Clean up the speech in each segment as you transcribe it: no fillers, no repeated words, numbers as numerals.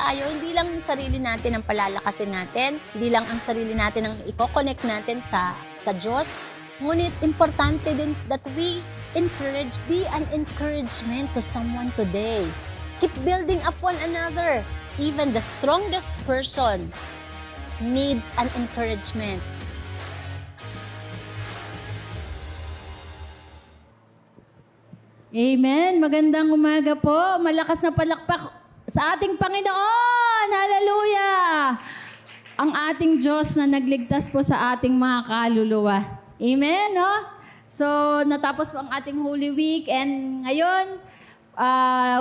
tayo, hindi lang yung sarili natin ang palalakasin natin, hindi lang ang sarili natin ang i-connect natin sa Diyos, ngunit importante din that we be an encouragement to someone today. Keep building up one another. Even the strongest person needs an encouragement. Amen. Magandang umaga po. Malakas na palakpak sa ating Panginoon. Hallelujah! Ang ating Diyos na nagligtas po sa ating mga kaluluwa. Amen, no? So, natapos po ang ating Holy Week and ngayon,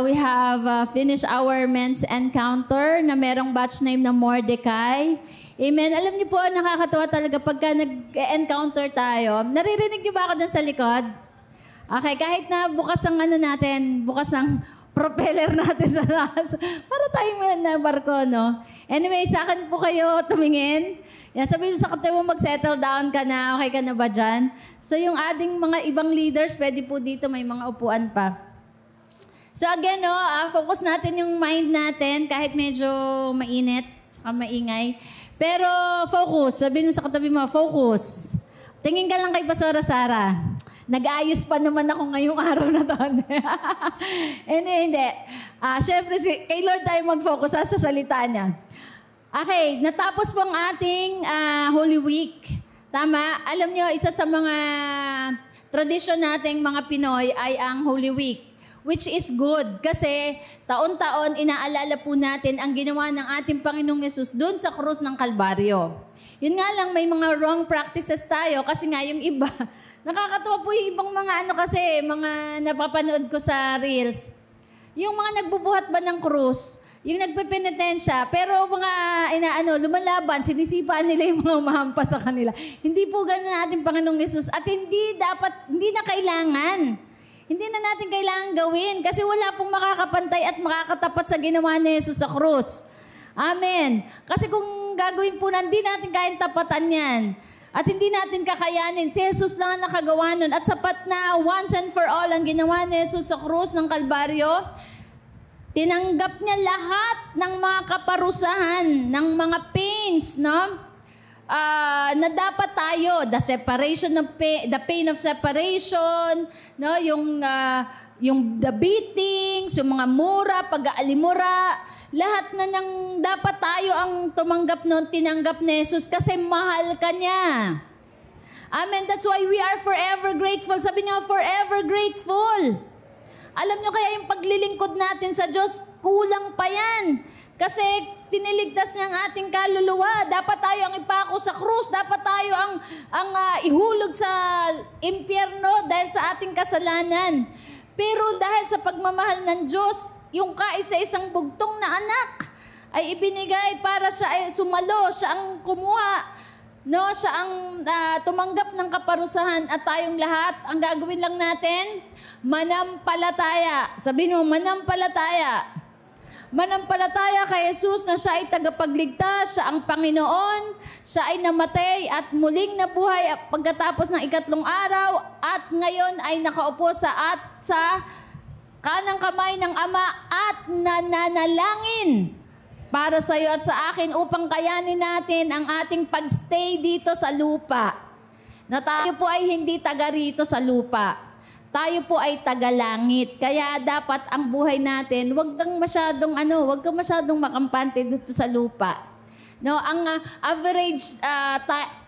we have finished our men's encounter na merong batch name na Mordecai. Amen. Alam niyo po, nakakatawa talaga pagka nag-encounter tayo. Naririnig niyo ba ako dyan sa likod? Okay, kahit na bukas ang natin, bukas ang propeller natin sa taas. Para tayong na barko, no? Anyway, sa akin po kayo tumingin. Yan, sabihin sa katawa mo, mag-settle down ka na. Okay ka na ba dyan? So, yung ating mga ibang leaders, pwede po dito, may mga upuan pa. So, again, no, focus natin yung mind natin, kahit medyo mainit, saka maingay. Pero, focus. Sabihin mo sa katabi mo, focus. Tingin ka lang kay Pastora Sara. Nag-ayos pa naman ako ngayong araw na to. Hindi. Siyempre, kay Lord tayo mag-focus sa salita niya. Okay, natapos po ang ating Holy Week. Tama? Alam nyo, isa sa mga tradisyon nating mga Pinoy ay ang Holy Week. Which is good kasi taon-taon inaalala po natin ang ginawa ng ating Panginoong Yesus doon sa krus ng Kalbaryo. Yun nga lang, may mga wrong practices tayo kasi nga yung iba, nakakatawa po yung ibang mga mga napapanood ko sa Reels. Yung mga nagbubuhat ba ng krus, yung nagpepenitensya, pero mga lumalaban, sinisipaan nila yung mga umahampas sa kanila. Hindi po ganun ating Panginoong Yesus at hindi na kailangan. Hindi na natin kailangan gawin kasi wala pong makakapantay at makakatapat sa ginawa ni Jesus sa krus. Amen. Kasi kung gagawin po hindi natin kayang tapatan yan at hindi natin kakayanin, si Jesus lang ang nakagawa nun at sapat na once and for all ang ginawa ni Jesus sa krus ng Kalbaryo. Tinanggap niya lahat ng mga kaparusahan, ng mga pains, no? Na dapat tayo, the pain of separation, no? Yung the beatings, yung mga mura, pag-aalimura, lahat na nang dapat tayo ang tumanggap noon, tinanggap ni Jesus kasi mahal ka niya. Amen. That's why we are forever grateful. Sabi niyo, forever grateful. Alam niyo kaya yung paglilingkod natin sa Diyos, kulang pa yan. Kasi tiniligtas niya ang ating kaluluwa. Dapat tayo ang ipako sa krus. Dapat tayo ang ihulog sa impyerno dahil sa ating kasalanan. Pero dahil sa pagmamahal ng Diyos, yung kaisa-isang bugtong na anak ay ibinigay para siya ay sumalo, siya ang kumuha, no? Siya ang tumanggap ng kaparusahan at tayong lahat, ang gagawin lang natin, manampalataya. Sabihin mo, manampalataya. Manampalataya kay Jesus na siya ay tagapagligtas, siya ang Panginoon, siya ay namatay at muling nabuhay pagkatapos ng 3 araw at ngayon ay nakaupo sa kanang kamay ng Ama at nananalangin para sa iyo at sa akin upang kayanin natin ang ating pagstay dito sa lupa. Na tayo po ay hindi taga rito sa lupa. Tayo po ay taga-langit. Kaya dapat ang buhay natin, wag kang masyadong makampante dito sa lupa. No, ang average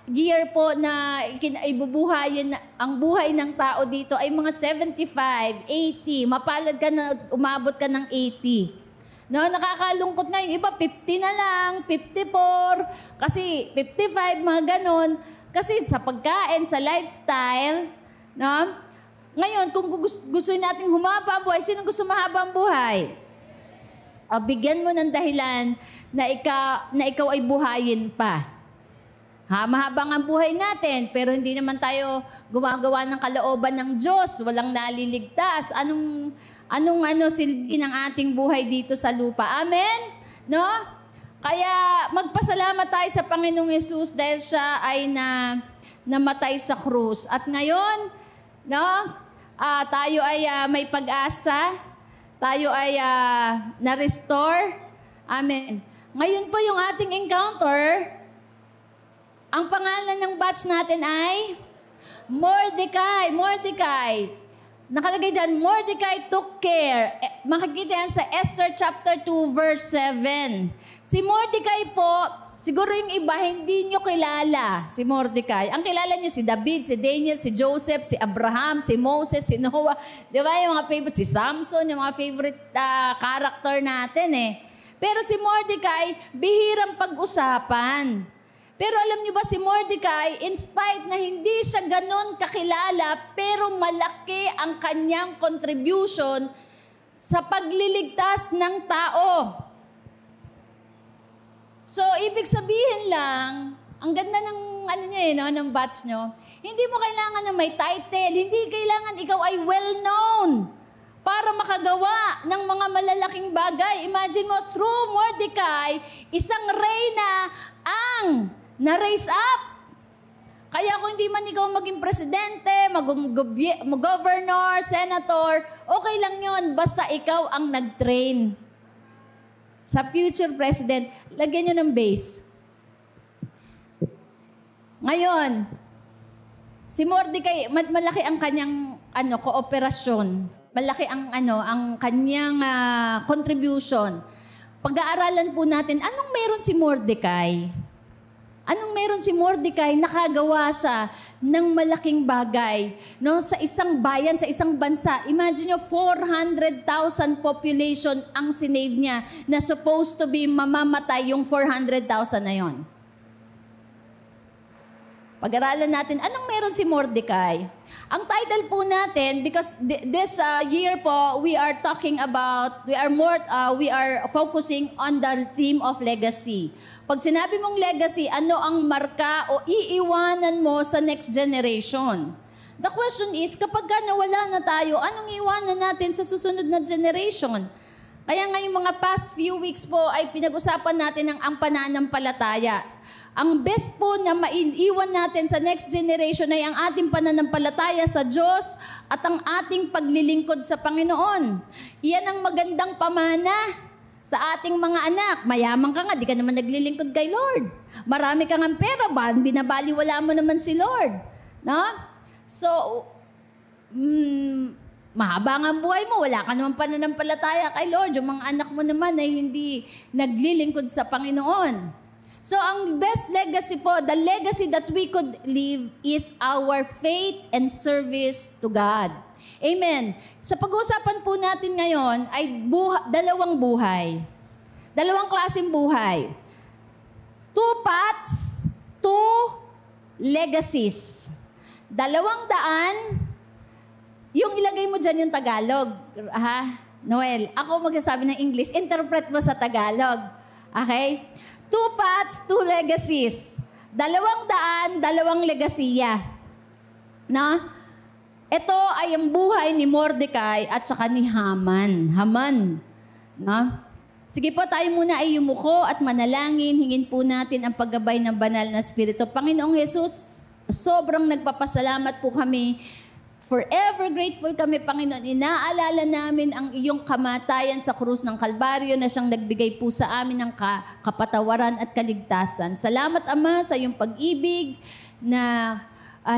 year po na ibubuhayin ang buhay ng tao dito ay mga 75, 80. Mapalad ka na umabot ka ng 80. No, nakakalungkot nga yung iba 50 na lang, 54, kasi 55 mga ganon. Kasi sa pagkain, sa lifestyle, no? Ngayon, kung gusto natin humaba ang buhay, sino gusto mahaba ang buhay? O, bigyan mo ng dahilan na ikaw ay buhayin pa. Mahabang ang buhay natin, pero hindi naman tayo gumagawa ng kalooban ng Diyos. Walang naliligtas. Anong silbi ng ating buhay dito sa lupa? Amen? No? Kaya magpasalamat tayo sa Panginoong Yesus dahil siya ay namatay sa krus. At ngayon, no? Tayo ay may pag-asa. Tayo ay na-restore. Amen. Ngayon po yung ating encounter, ang pangalan ng batch natin ay Mordecai. Mordecai. Nakalagay dyan, Mordecai took care. Makikita yan sa Esther chapter 2 verse 7. Si Mordecai po, siguro yung iba, hindi nyo kilala si Mordecai. Ang kilala nyo si David, si Daniel, si Joseph, si Abraham, si Moses, si Noah. Di ba yung mga favorite, si Samson, yung mga favorite character natin eh. Pero si Mordecai, bihirang pag-usapan. Pero alam niyo ba si Mordecai, in spite na hindi siya ganon kakilala, pero malaki ang kanyang contribution sa pagliligtas ng tao. So, ibig sabihin lang, ang ganda ng ng batch nyo, hindi mo kailangan na may title, hindi kailangan ikaw ay well-known para makagawa ng mga malalaking bagay. Imagine mo, through Mordecai, isang reyna ang na-raise up. Kaya kung hindi man ikaw maging presidente, mag-governor, senator, okay lang yon, basta ikaw ang nag-train. Sa future president, lagyan nyo ng base. Ngayon, si Mordecai, malaki ang kanyang kooperasyon. Malaki ang kanyang contribution. Pag-aaralan po natin, anong meron si Mordecai? Anong meron si Mordecai? Nakagawa siya ng malaking bagay. No? Sa isang bayan, sa isang bansa. Imagine nyo, 400,000 population ang sinave niya na supposed to be mamamatay yung 400,000 na yon. Pag-aralan natin, anong meron si Mordecai? Ang title po natin, because this year po, we are focusing on the theme of legacy. Pag sinabi mong legacy, ano ang marka o iiwanan mo sa next generation? The question is, kapag nawala na tayo, anong iwanan natin sa susunod na generation? Kaya nga yung mga past few weeks po ay pinag-usapan natin ang pananampalataya. Ang best po na maiiwan natin sa next generation ay ang ating pananampalataya sa Diyos at ang ating paglilingkod sa Panginoon. Iyan ang magandang pamana sa ating mga anak. Mayaman ka nga, di ka naman naglilingkod kay Lord. Marami ka nga pera, binabaliwala mo naman si Lord. No? So, mahaba nga ang buhay mo, wala ka naman pananampalataya kay Lord. Yung mga anak mo naman ay hindi naglilingkod sa Panginoon. So, ang best legacy po, the legacy that we could leave is our faith and service to God. Amen. Sa pag-uusapan po natin ngayon ay dalawang buhay. Dalawang klaseng buhay. 2 paths, 2 legacies. 200, yung ilagay mo dyan yung Tagalog. Noel, ako magsasabi ng English, interpret mo sa Tagalog. Okay? 2 paths, 2 legacies. 200, 2 legasiya. No? Ito ay ang buhay ni Mordecai at saka ni Haman. Haman. No? Sige po, tayo muna ay yumuko at manalangin. Hingin po natin ang paggabay ng banal na Espiritu. Panginoong Jesus, sobrang nagpapasalamat po kami. Forever grateful kami, Panginoon. Inaalala namin ang iyong kamatayan sa krus ng Kalbaryo na siyang nagbigay po sa amin ng kapatawaran at kaligtasan. Salamat, Ama, sa iyong pag-ibig na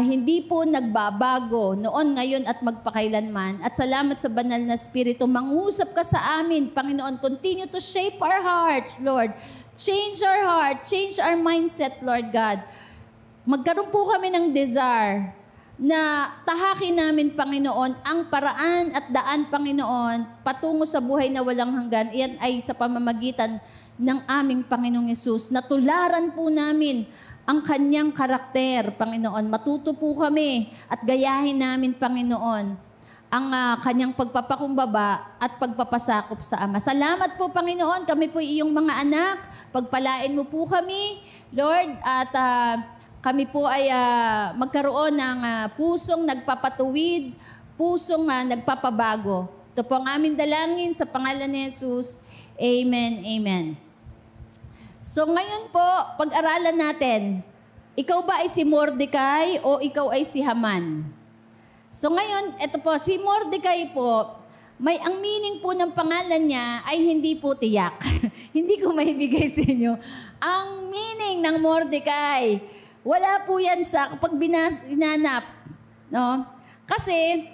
hindi po nagbabago noon, ngayon at magpakailanman. At salamat sa banal na Espiritu. Mangusap ka sa amin, Panginoon. Continue to shape our hearts, Lord. Change our heart. Change our mindset, Lord God. Magkaroon po kami ng desire na tahakin namin, Panginoon, ang paraan at daan, Panginoon, patungo sa buhay na walang hanggan. Iyan ay sa pamamagitan ng aming Panginoong Yesus. Natularan po namin ang kanyang karakter, Panginoon. Matuto po kami at gayahin namin, Panginoon, ang kanyang pagpapakumbaba at pagpapasakop sa Ama. Salamat po, Panginoon. Kami po iyong mga anak. Pagpalain mo po kami, Lord, at kami po ay magkaroon ng pusong nagpapatuwid, pusong nagpapabago. Ito po ang aming dalangin sa pangalan ni Jesus. Amen, amen. So ngayon po, pag-aralan natin, ikaw ba ay si Mordecai o ikaw ay si Haman? So ngayon, ito po, si Mordecai po, ang meaning po ng pangalan niya ay hindi po tiyak. Hindi ko maibigay sa inyo. Ang meaning ng Mordecai, wala po yan sa kapag binanap. No? Kasi,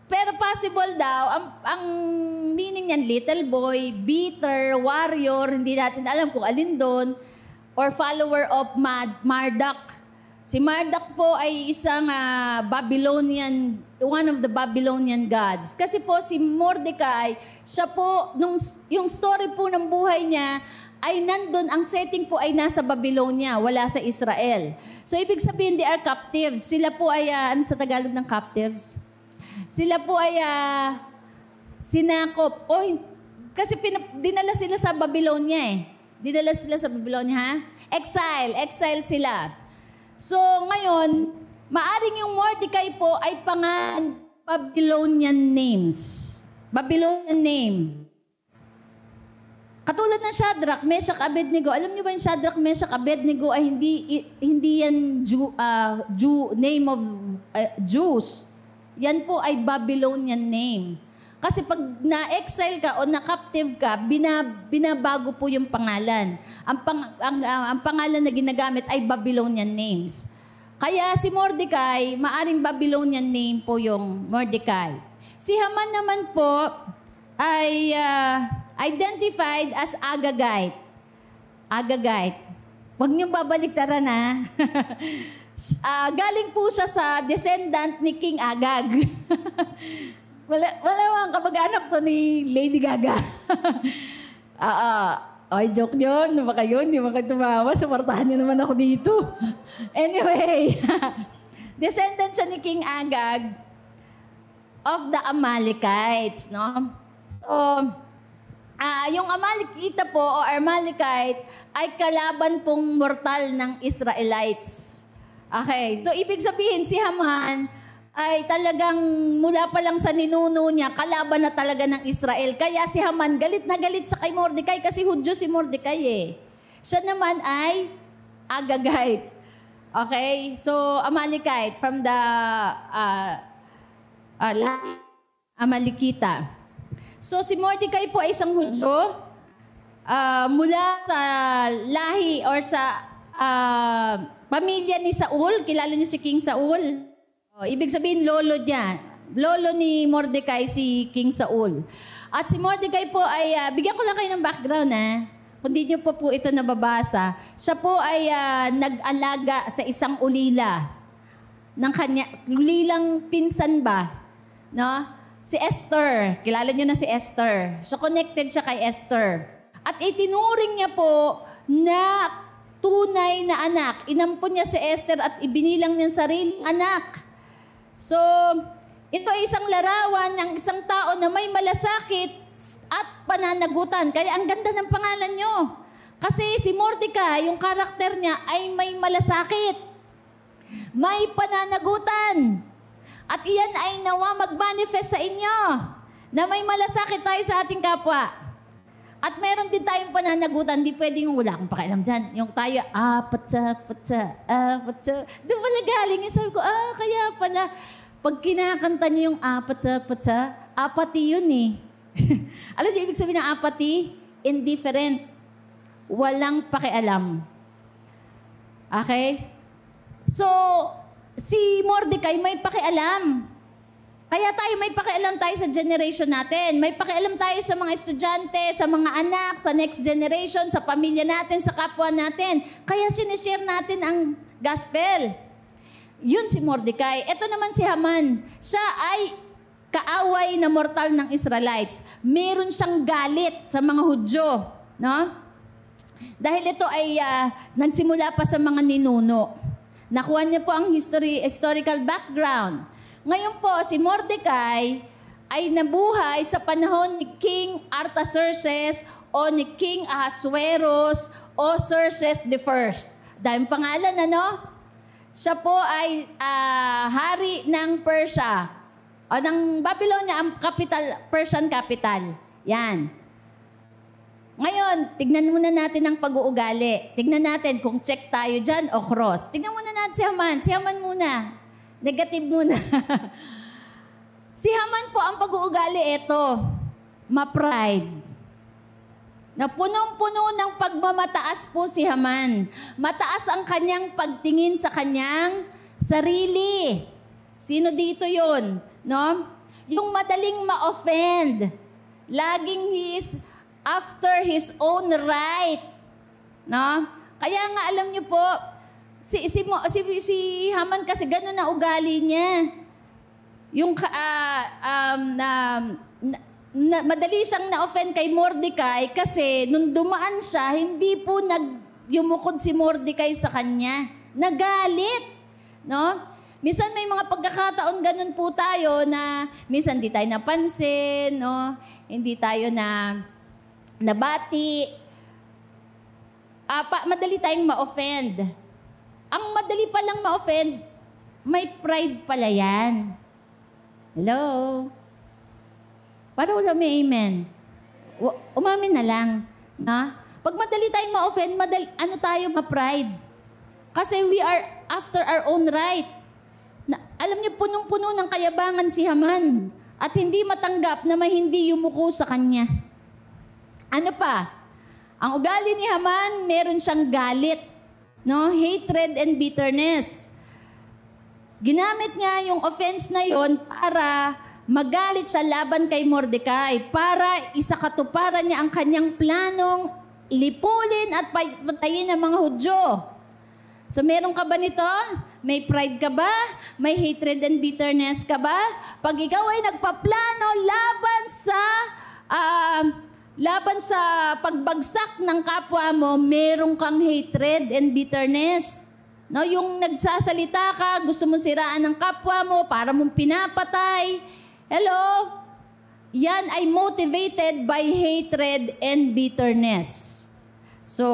pero possible daw, ang meaning niyan, little boy, bitter, warrior, hindi natin alam kung alin doon, or follower of Marduk. Si Marduk po ay isang Babylonian, one of the Babylonian gods. Kasi po si Mordecai, siya po, yung story po ng buhay niya, ay nandun, ang setting po ay nasa Babylonia, wala sa Israel. So ibig sabihin, they are captives. Sila po ay, ano sa Tagalog ng captives? Sila po ay sinakop. Kasi dinala sila sa Babylonia eh. Dinala sila sa Babylonia, ha? Exile sila. So, ngayon, maaring yung Mordecai po ay Babylonian names. Babylonian name. Katulad ng Shadrach, Meshach, Abednego. Alam niyo ba yung Shadrach, Meshach, Abednego ay hindi yan name of Jews. Yan po ay Babylonian name. Kasi pag na-exile ka o na-captive ka, binabago po yung pangalan. Ang pangalan na ginagamit ay Babylonian names. Kaya si Mordecai, maaring Babylonian name po yung Mordecai. Si Haman naman po ay identified as Agagite. Agagite. Huwag niyong babaliktaran ha. Galing po siya sa descendant ni King Agag. Wala mang kapag-anak to ni Lady Gaga. Ay, joke yun. Baka yun, hindi mo kayo tumawa. Suportahan niyo naman ako dito. Anyway, descendant siya ni King Agag of the Amalekites, no? So, yung Amalekita po o Amalekite ay kalaban pong mortal ng Israelites. Okay, so ibig sabihin si Haman ay talagang mula pa lang sa ninuno niya, kalaban na talaga ng Israel. Kaya si Haman, galit na galit siya kay Mordecai kasi Hudyo si Mordecai eh. Siya naman ay Agagite. Okay? So, Amalekite from the Amalekita. So, si Mordecai po ay isang Hudyo mula sa lahi or sa pamilya ni Saul. Kilala niyo si King Saul? Ibig sabihin, lolo niya. Lolo ni Mordecai, si King Saul. At si Mordecai po ay, bigyan ko lang kayo ng background kung di niyo po ito nababasa. Siya po ay nag-alaga sa isang ulila. Ng kanya, ulilang pinsan ba? No? Si Esther. Kilala niyo na si Esther. So connected siya kay Esther. At itinuring niya po na tunay na anak. Inampun niya si Esther at ibinilang niya sariling anak. So, ito ay isang larawan ng isang tao na may malasakit at pananagutan. Kaya ang ganda ng pangalan nyo. Kasi si Mordecai, yung karakter niya ay may malasakit. May pananagutan. At iyan ay nawa mag-manifest sa inyo na may malasakit tayo sa ating kapwa. At meron din tayong pananagutan. Hindi pwede yung wala akong pakialam dyan. Yung tayo, patsa. Doon pala galing. Sabi ko, kaya pala, pag kinakanta niyo yung patsa, apathy yun eh. Alam niyo, ibig sabihin ng apathy? Indifferent. Walang pakialam. Okay? So, si Mordecai may pakialam. Kaya tayo may pakialam tayo sa generation natin. May pakialam tayo sa mga estudyante, sa mga anak, sa next generation, sa pamilya natin, sa kapwa natin. Kaya sinishare natin ang gospel. Yun si Mordecai. Ito naman si Haman. Siya ay kaaway na mortal ng Israelites. Meron siyang galit sa mga Hudyo. No? Dahil ito ay nagsimula pa sa mga ninuno. Nakuha niya po ang historical background. Ngayon po, si Mordecai ay nabuhay sa panahon ni King Artaxerxes o ni King Ahasuerus o Xerxes I. Dahil pangalan, Siya po ay hari ng Persia o ng Babylonia, ang capital, Persian capital. Yan. Ngayon, tignan muna natin ang pag-uugali. Tignan natin kung check tayo dyan o cross. Tignan muna natin si Haman. Si Haman muna. Negative muna. Si Haman po, ang pag-uugali ito, ma-pride. Na punong-puno ng pagmamataas po si Haman. Mataas ang kanyang pagtingin sa kanyang sarili. Sino dito yun? No? Yung madaling ma-offend. Laging he is after his own right. No? Kaya nga alam niyo po, si Haman kasi gano'n na ugali niya. Yung madali siyang na-offend kay Mordecai kasi nung dumaan siya, hindi po yumukod si Mordecai sa kanya. Nagalit. No? Minsan may mga pagkakataon ganun po tayo na minsan hindi tayo napansin, no? Hindi tayo nabati. Madali tayong ma-offend. Ang madali palang ma-offend, may pride pala yan. Hello? Para wala may amen. Umamin na lang. Na? Pag madali tayong ma-offend, tayo ma-pride. Kasi we are after our own right. Alam niyo, punong-puno ng kayabangan si Haman at hindi matanggap na may hindi yumuko sa kanya. Ano pa? Ang ugali ni Haman, meron siyang galit. No? Hatred and bitterness. Ginamit niya yung offense na yon para magalit siya laban kay Mordecai, para isakatuparan niya ang kanyang planong lipulin at patayin ang mga Hudyo. So meron ka ba nito? May pride ka ba? May hatred and bitterness ka ba? Pag ikaw ay nagpaplano laban sa pagbagsak ng kapwa mo, meron kang hatred and bitterness. No, yung nagsasalita ka, gusto mong siraan ng kapwa mo para mong pinapatay. Hello? Yan ay motivated by hatred and bitterness. So,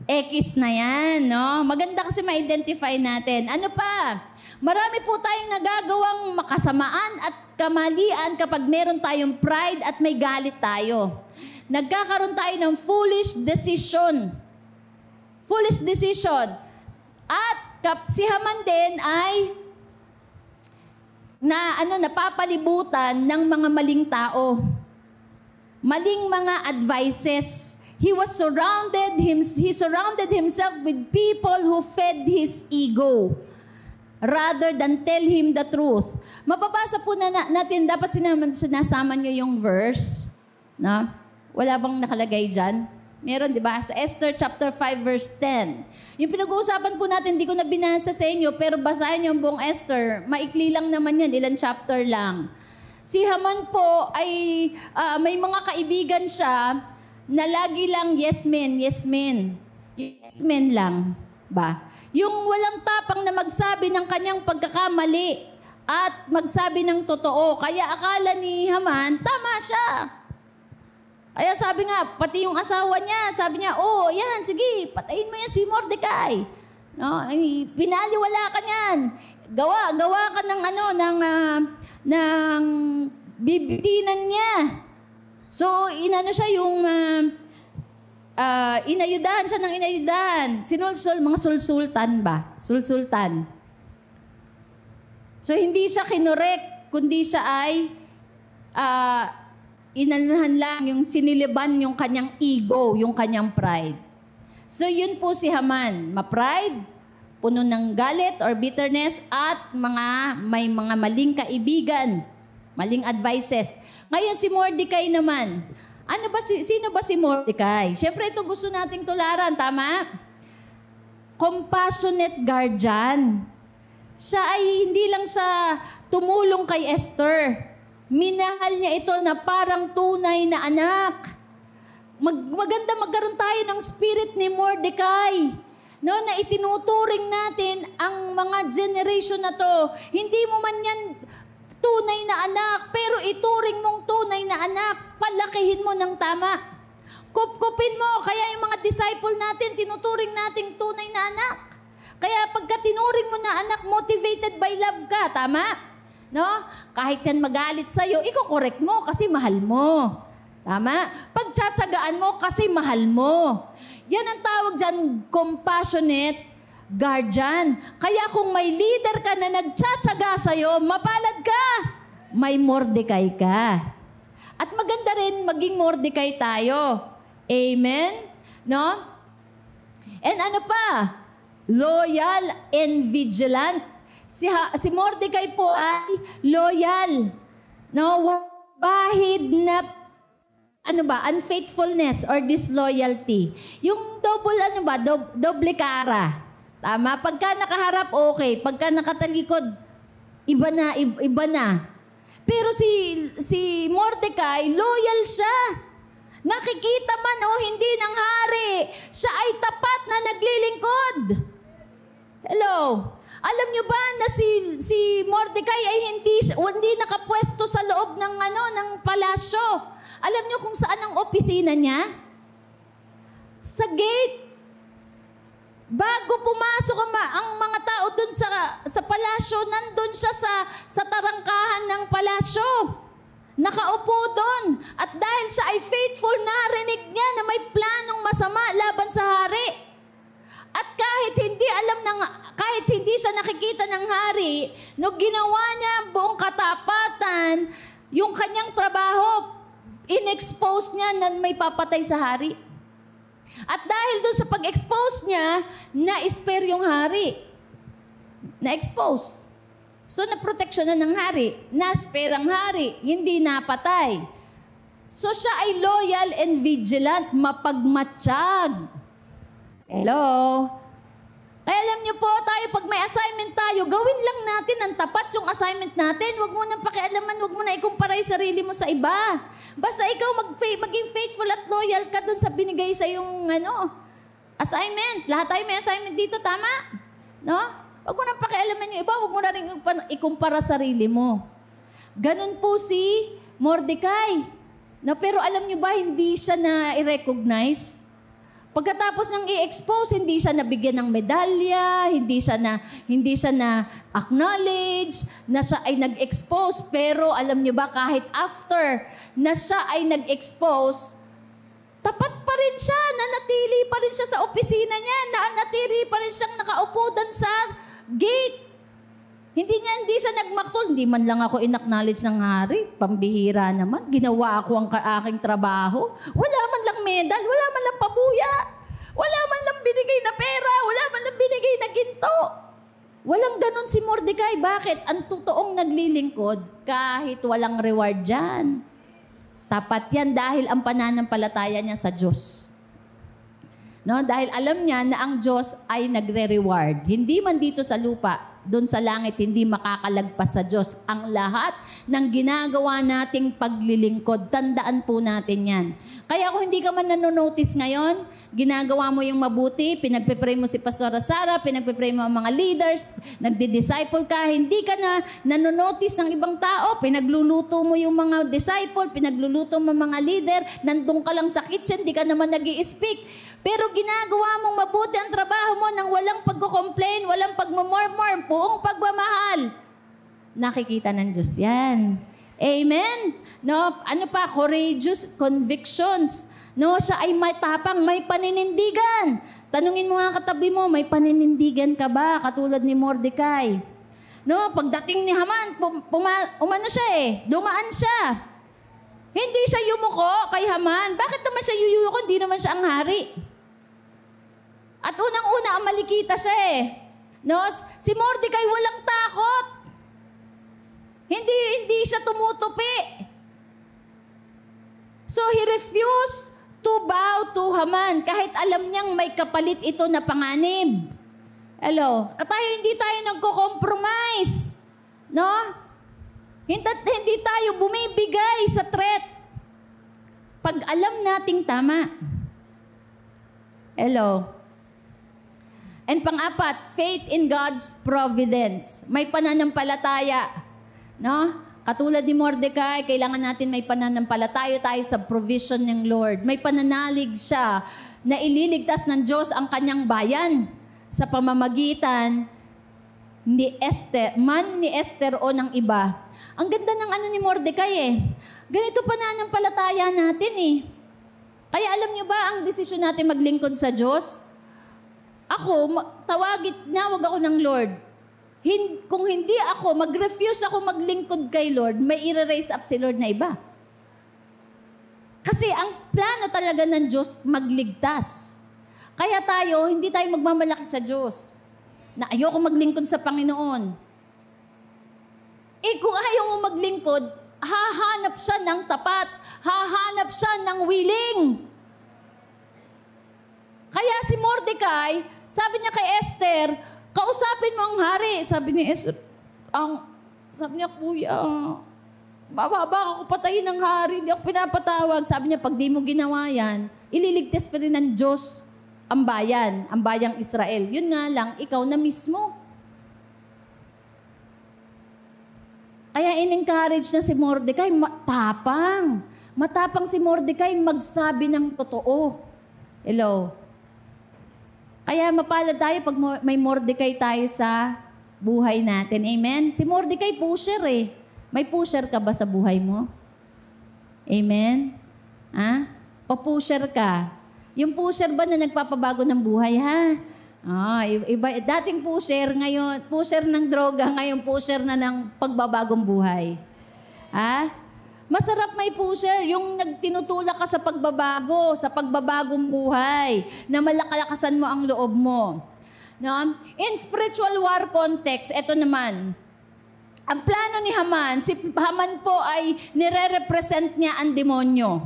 X na yan, no? Maganda kasi ma-identify natin. Ano pa? Marami po tayong nagagawang makasamaan at kamalian kapag meron tayong pride at may galit tayo. Nagkakaroon tayo ng foolish decision. Foolish decision. At si Haman din ay napapalibutan ng mga maling tao. Maling mga advices. He surrounded himself with people who fed his ego rather than tell him the truth. Mababasa po natin, dapat sinasama nyo yung verse. No? Wala bang nakalagay dyan? Meron, di ba? Sa Esther chapter 5 verse 10. Yung pinag-uusapan po natin, hindi ko na binasa sa inyo, pero basahin yung buong Esther. Maikli lang naman yan, ilang chapter lang. Si Haman po ay may mga kaibigan siya na lagi lang yes men, yes men. Yes men lang ba? Yung walang tapang na magsabi ng kanyang pagkakamali at magsabi ng totoo. Kaya akala ni Haman, tama siya. Kaya sabi nga, pati yung asawa niya, sabi niya, oh, yan, sige, patayin mo yan si Mordecai. No? Pinaliwala ka niyan. Gawa ka ng ng bibitinan niya. So, inano siya yung, inayudahan siya ng inayudahan. Sinulsul, mga sulsultan ba? Sulsultan. So, hindi siya kinorek, kundi siya ay, inanuhan lang, yung siniliban yung kanyang ego, yung kanyang pride. So, yun po si Haman. Ma-pride, puno ng galit or bitterness, at may mga maling kaibigan, maling advices. Ngayon, si Mordecai naman. Sino ba si Mordecai? Siyempre, ito gusto nating tularan, tama? Compassionate guardian. Siya ay hindi lang sa tumulong kay Esther. Minahal niya ito na parang tunay na anak. Maganda magkaroon tayo ng spirit ni Mordecai. No, na itinuturing natin ang mga generation na to. Hindi mo man yan tunay na anak, pero ituring mong tunay na anak. Palakihin mo ng tama. Kupkupin mo. Kaya yung mga disciple natin, tinuturing nating tunay na anak. Kaya pagka tinuring mo na anak, motivated by love ka. Tama? No? Kahit yan magalit sa'yo, iko-correct mo kasi mahal mo. Tama? Pagtsatsagaan mo kasi mahal mo. Yan ang tawag dyan, compassionate guardian. Kaya kung may leader ka na nagtsatsaga sa'yo, mapalad ka. may Mordecai ka. At maganda rin maging Mordecai tayo. Amen? No? And ano pa? Loyal and vigilant. Si Mordecai po ay loyal. No? Bahid na unfaithfulness or disloyalty. Yung doble kara. Tama? Pagka nakaharap, okay. Pagka nakatalikod, iba na. Pero si Mordecai, loyal siya. Nakikita man o hindi ng hari, siya ay tapat na naglilingkod. Hello? Alam niyo ba na si Mordecai ay hindi nakapwesto sa loob ng palasyo? Alam niyo kung saan ang opisina niya? Sa gate. Bago pumasok ang mga tao dun sa palasyo, nandun siya sa tarangkahan ng palasyo. Nakaupo doon. At dahil siya ay faithful, narinig niya na may planong masama laban sa hari. At kahit hindi siya nakikita ng hari, no ginawa niya ang buong katapatan, yung kanyang trabaho, in-expose niya na may papatay sa hari. At dahil doon sa pag-expose niya, na-spare yung hari. Na-expose. So, naproteksyonan ng hari. Na-spare ang hari. Hindi napatay. So, siya ay loyal and vigilant. Mapagmatsyag. Hello? Kaya alam niyo po, pag may assignment tayo, gawin lang natin ang tapat yung assignment natin. Huwag mo nang pakialaman, huwag mo na ikumpara yung sarili mo sa iba. Basta ikaw maging faithful at loyal ka dun sa binigay sa yung assignment. Lahat tayo may assignment dito, tama? No? Huwag mo nang pakialaman yung iba, huwag mo na rin ikumpara sarili mo. Ganun po si Mordecai. No, pero alam niyo ba, hindi siya na-recognize? Pagkatapos ng i-expose, hindi siya nabigyan ng medalya, hindi siya na-acknowledge, na siya ay nag-expose. Pero alam niyo ba, kahit after na siya ay nag-expose, tapat pa rin siya, nanatili pa rin siya sa opisina niya, nanatili pa rin siyang nakaupo doon sa gate. Hindi siya nagmaktol, hindi man lang ako in-acknowledge ng hari, pambihira naman, ginawa ko ang aking trabaho, wala man lang medal, wala man lang pabuya, wala man lang binigay na pera, wala man lang binigay na ginto. Walang ganun si Mordecai. Bakit? Ang totoong naglilingkod, kahit walang reward dyan. Tapat yan dahil ang pananampalataya niya sa Diyos. No? Dahil alam niya na ang Diyos ay nagre-reward. Hindi man dito sa lupa, doon sa langit, hindi makakalagpas sa Diyos ang lahat ng ginagawa nating paglilingkod. Tandaan po natin yan. Kaya kung hindi ka man nanonotice ngayon, ginagawa mo yung mabuti, pinagpipray mo si Pastora Sara, pinagpipray mo ang mga leaders, nagdi-disciple ka, hindi ka na nanonotice ng ibang tao, pinagluluto mo yung mga disciple, pinagluluto mo mga leader, nandun ka lang sa kitchen, di ka naman nag-i-speak. Pero ginagawa mong mabuti ang trabaho mo nang walang pagko-complain, walang pagmumurmur, buong pagmamahal. Nakikita ng Diyos yan. Amen? No, ano pa? Courageous convictions. No, siya ay matapang, may paninindigan. Tanungin mo nga katabi mo, may paninindigan ka ba? Katulad ni Mordecai. No, pagdating ni Haman, dumaan siya. Hindi siya yumuko kay Haman. Bakit naman siya yuyuko? Hindi naman siya ang hari. At unang-una, malikita siya No? Si Mordecai walang takot. Hindi siya tumutupi. So he refused to bow to Haman kahit alam niyang may kapalit ito na panganib. Hello? Hindi tayo nagko-compromise. No? Hindi tayo bumibigay sa threat. Pag alam nating tama. Hello? And pang-apat, faith in God's providence. May pananampalataya. No? Katulad ni Mordecai, kailangan natin may pananampalataya tayo sa provision ng Lord. May pananalig siya na ililigtas ng Diyos ang kanyang bayan sa pamamagitan ni Esther o ng iba. Ang ganda ng ni Mordecai Ganito pananampalataya natin Kaya alam niyo ba ang desisyon natin maglingkod sa Diyos? Ako, tawagit na wag ako ng Lord. Kung hindi ako, mag-refuse ako maglingkod kay Lord, may i-raise up si Lord na iba. Kasi ang plano talaga ng Diyos, magligtas. Kaya tayo, hindi tayo magmamalaki sa Diyos. Na ayoko maglingkod sa Panginoon. Kung ayaw mo maglingkod, hahanap siya ng tapat. Hahanap siya ng willing. Kaya si Mordecai, sabi niya kay Esther, kausapin mo ang hari. Sabi ni Esther, sabi niya, kuya, bababa ako patayin ng hari, hindi ako pinapatawag. Sabi niya, pag di mo ginawa yan, ililigtas pa rin ng Diyos ang bayang Israel. Yun nga lang, ikaw na mismo. Kaya in-encourage na si Mordecai, matapang. Matapang si Mordecai magsabi ng totoo. Hello? Kaya mapalad tayo pag may Mordecai tayo sa buhay natin. Amen? Si Mordecai pusher eh. May pusher ka ba sa buhay mo? Amen? O pusher ka? Yung pusher ba na nagpapabago ng buhay, ha? Iba, dating pusher, ngayon, pusher ng droga, ngayon pusher na ng pagbabagong buhay. Masarap may pusher, yung nagtinutulak ka sa pagbabago, sa pagbabagong buhay, na malakalakasan mo ang loob mo. No? In spiritual war context, ito naman, ang plano ni Haman, si Haman po ay nire-represent niya ang demonyo.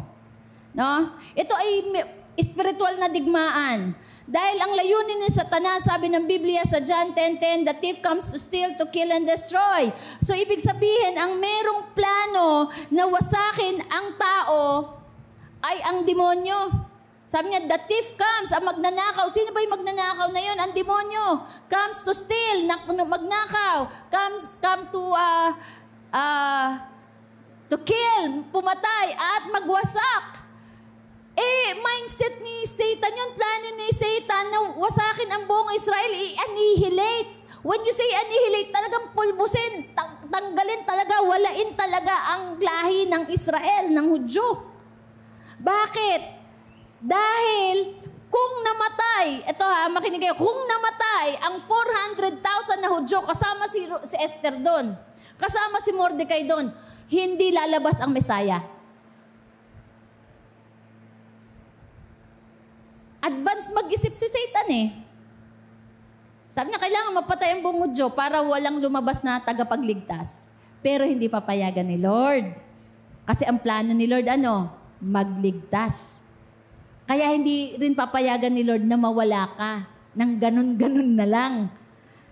No? Ito ay spiritual na digmaan. Dahil ang layunin ni Satanas, sabi ng Biblia sa John 10:10, the thief comes to steal, to kill, and destroy. So, ibig sabihin, ang merong plano na wasakin ang tao ay ang demonyo. Sabi niya, the thief comes, ang magnanakaw. Sino ba yung magnanakaw na yun? Ang demonyo. Comes to steal, magnakaw. Come to kill, pumatay, at magwasak. Mindset ni Satan yun, plano ni Satan na wasakin ang buong Israel, i-annihilate. When you say annihilate, talagang pulbusin, tanggalin talaga, walain talaga ang lahi ng Israel, ng Hudyo. Bakit? Dahil kung namatay, makinig kayo, kung namatay ang 400,000 na Hudyo, kasama si Esther doon, kasama si Mordecai doon, hindi lalabas ang Mesaya. Advance mag-isip si Satan eh. Sabi niya, kailangan mapatay ang buong Hudyo para walang lumabas na tagapagligtas. Pero hindi papayagan ni Lord. Kasi ang plano ni Lord, magligtas. Kaya hindi rin papayagan ni Lord na mawala ka ng ganun-ganun na lang.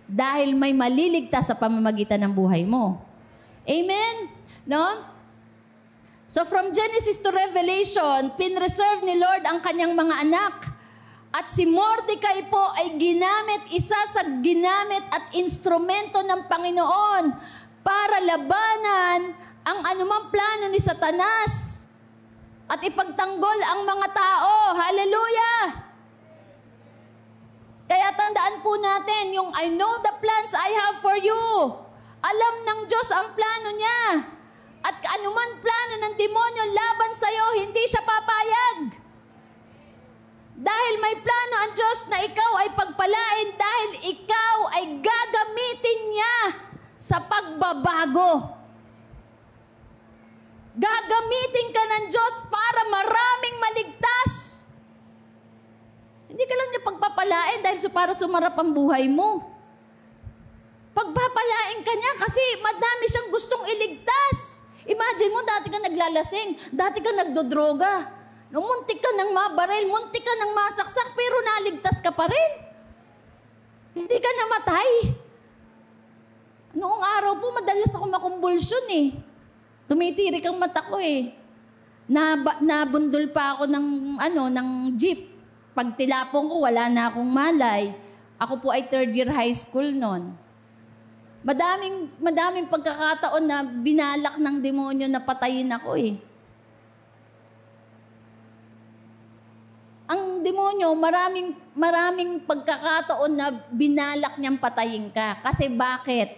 Dahil may maliligtas sa pamamagitan ng buhay mo. Amen? No? So from Genesis to Revelation, pinreserve ni Lord ang kanyang mga anak. At si Mordecai po ay isa sa ginamit at instrumento ng Panginoon para labanan ang anumang plano ni Satanas at ipagtanggol ang mga tao. Hallelujah! Kaya tandaan po natin yung I know the plans I have for you. Alam ng Diyos ang plano niya. At anuman plano ng demonyo laban sa'yo, hindi siya papayag. Dahil may plano ang Diyos na ikaw ay pagpalain dahil ikaw ay gagamitin niya sa pagbabago. Gagamitin ka ng Diyos para maraming maligtas. Hindi ka lang niya pagpapalain dahil para sumarap ang buhay mo. Pagpapalain ka niya kasi madami siyang gustong iligtas. Imagine mo, dati ka naglalasing, dati ka nagdodroga. Muntik ka ng mabaril, muntik ka ng masaksak, pero naligtas ka pa rin. Hindi ka namatay. Noong araw po, madalas ako makumbulsyon eh. Tumitirik ang mata ko eh. Nabundol pa ako ng jeep. Pag tilapong ko, wala na akong malay. Ako po ay 3rd year high school noon. Madaming pagkakataon na binalak ng demonyo na patayin ako eh. Ang demonyo, maraming pagkakataon na binalak niyang patayin ka. Kasi bakit?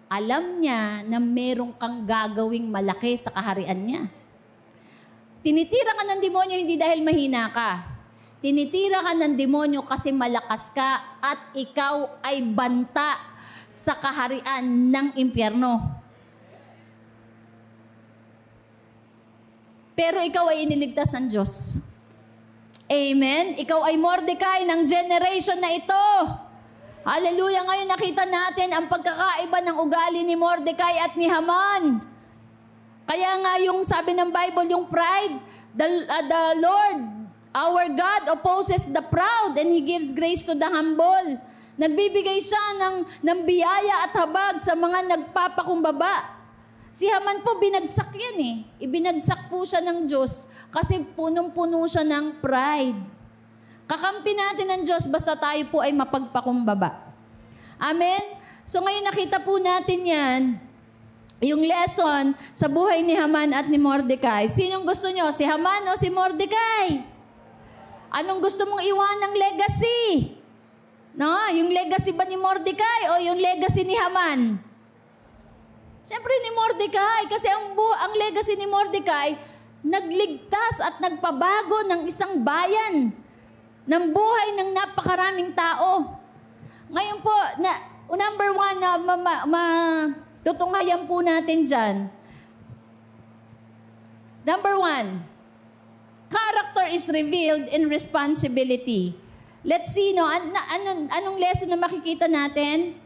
Alam niya na merong kang gagawing malaki sa kaharian niya. Tinitira ka ng demonyo hindi dahil mahina ka. Tinitira ka ng demonyo kasi malakas ka at ikaw ay banta sa kaharian ng impyerno. Pero ikaw ay iniligtas ng Diyos. Amen? Ikaw ay Mordecai ng generation na ito. Hallelujah! Ngayon nakita natin ang pagkakaiba ng ugali ni Mordecai at ni Haman. Kaya nga yung sabi ng Bible, yung pride, the Lord, our God opposes the proud and He gives grace to the humble. Nagbibigay siya ng biyaya at habag sa mga nagpapakumbaba. Si Haman po, binagsak yan eh. Ibinagsak po siya ng Diyos kasi punong-puno siya ng pride. Kakampi natin ng Diyos basta tayo po ay mapagpakumbaba. Amen? So ngayon nakita po natin yan, yung lesson sa buhay ni Haman at ni Mordecai. Sinong gusto nyo? Si Haman o si Mordecai? Anong gusto mong iwanang legacy? No? Yung legacy ba ni Mordecai o yung legacy ni Haman? Siyempre ni Mordecai, kasi ang legacy ni Mordecai, nagligtas at nagpabago ng isang bayan, ng buhay ng napakaraming tao. Ngayon po, number one na tutunghayan po natin dyan. Number one, character is revealed in responsibility. Let's see, no? Anong lesson na makikita natin?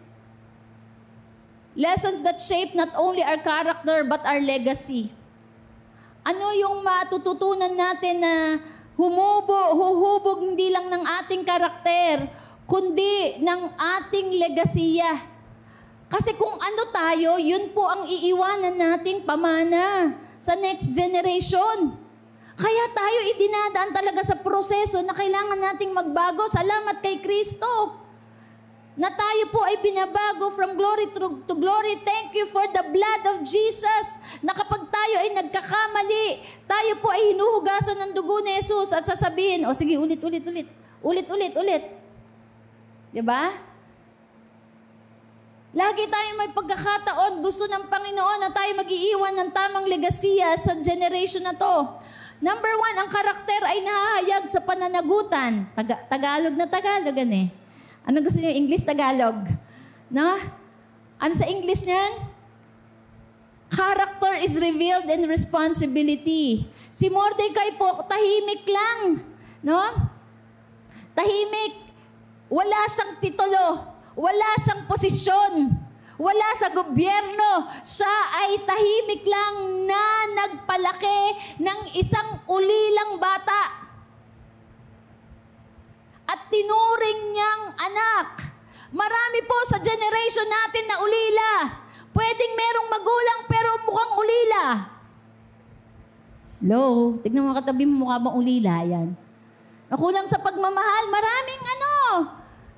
Lessons that shape not only our character but our legacy. Ano yung matututunan natin na huhubog hindi lang ng ating karakter, kundi ng ating legasiya. Kasi kung ano tayo, yun po ang iiwanan nating pamana sa next generation. Kaya tayo idinadaan talaga sa proseso na kailangan nating magbago. Salamat kay Kristo na tayo po ay binabago from glory to glory. Thank you for the blood of Jesus, na kapag tayo ay nagkakamali, tayo po ay hinuhugasan ng dugo ni Jesus at sasabihin, o sige, ulit. Diba? Lagi tayo may pagkakataon, gusto ng Panginoon na tayo mag-iiwan ng tamang legasiya sa generation na to. Number one, ang karakter ay nahahayag sa pananagutan. Tagalog na Tagalog, Ano gusto niyo? English, Tagalog? No? Ano sa English niyan? Character is revealed in responsibility. Si Mordecai po, tahimik lang. No? Tahimik. Wala siyang titulo. Wala siyang posisyon. Wala sa gobyerno. Siya ay tahimik lang na nagpalaki ng isang ulilang bata. At tinuring niyang anak. Marami po sa generation natin na ulila. Pwedeng merong magulang pero mukhang ulila. Hello? Tignan mo katabi mo, mukha bang ulila yan? Nakulang sa pagmamahal. Maraming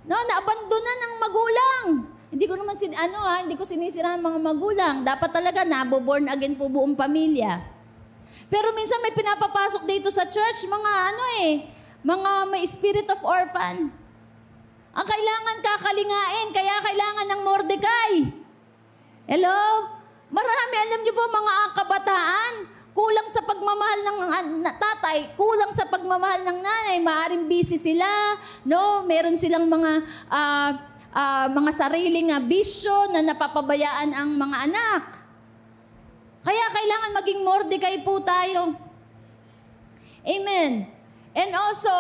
naabandona ng magulang. Hindi ko naman hindi ko sinisira ang mga magulang. Dapat talaga naboborn again po buong pamilya. Pero minsan may pinapapasok dito sa church, mga may spirit of orphan. Ang kailangan kakalingain, kaya kailangan ng Mordecai. Hello? Marami, alam niyo po, mga kabataan, kulang sa pagmamahal ng tatay, kulang sa pagmamahal ng nanay, maaring busy sila, no? Meron silang mga sariling bisyo na napapabayaan ang mga anak. Kaya kailangan maging Mordecai po tayo. Amen. And also,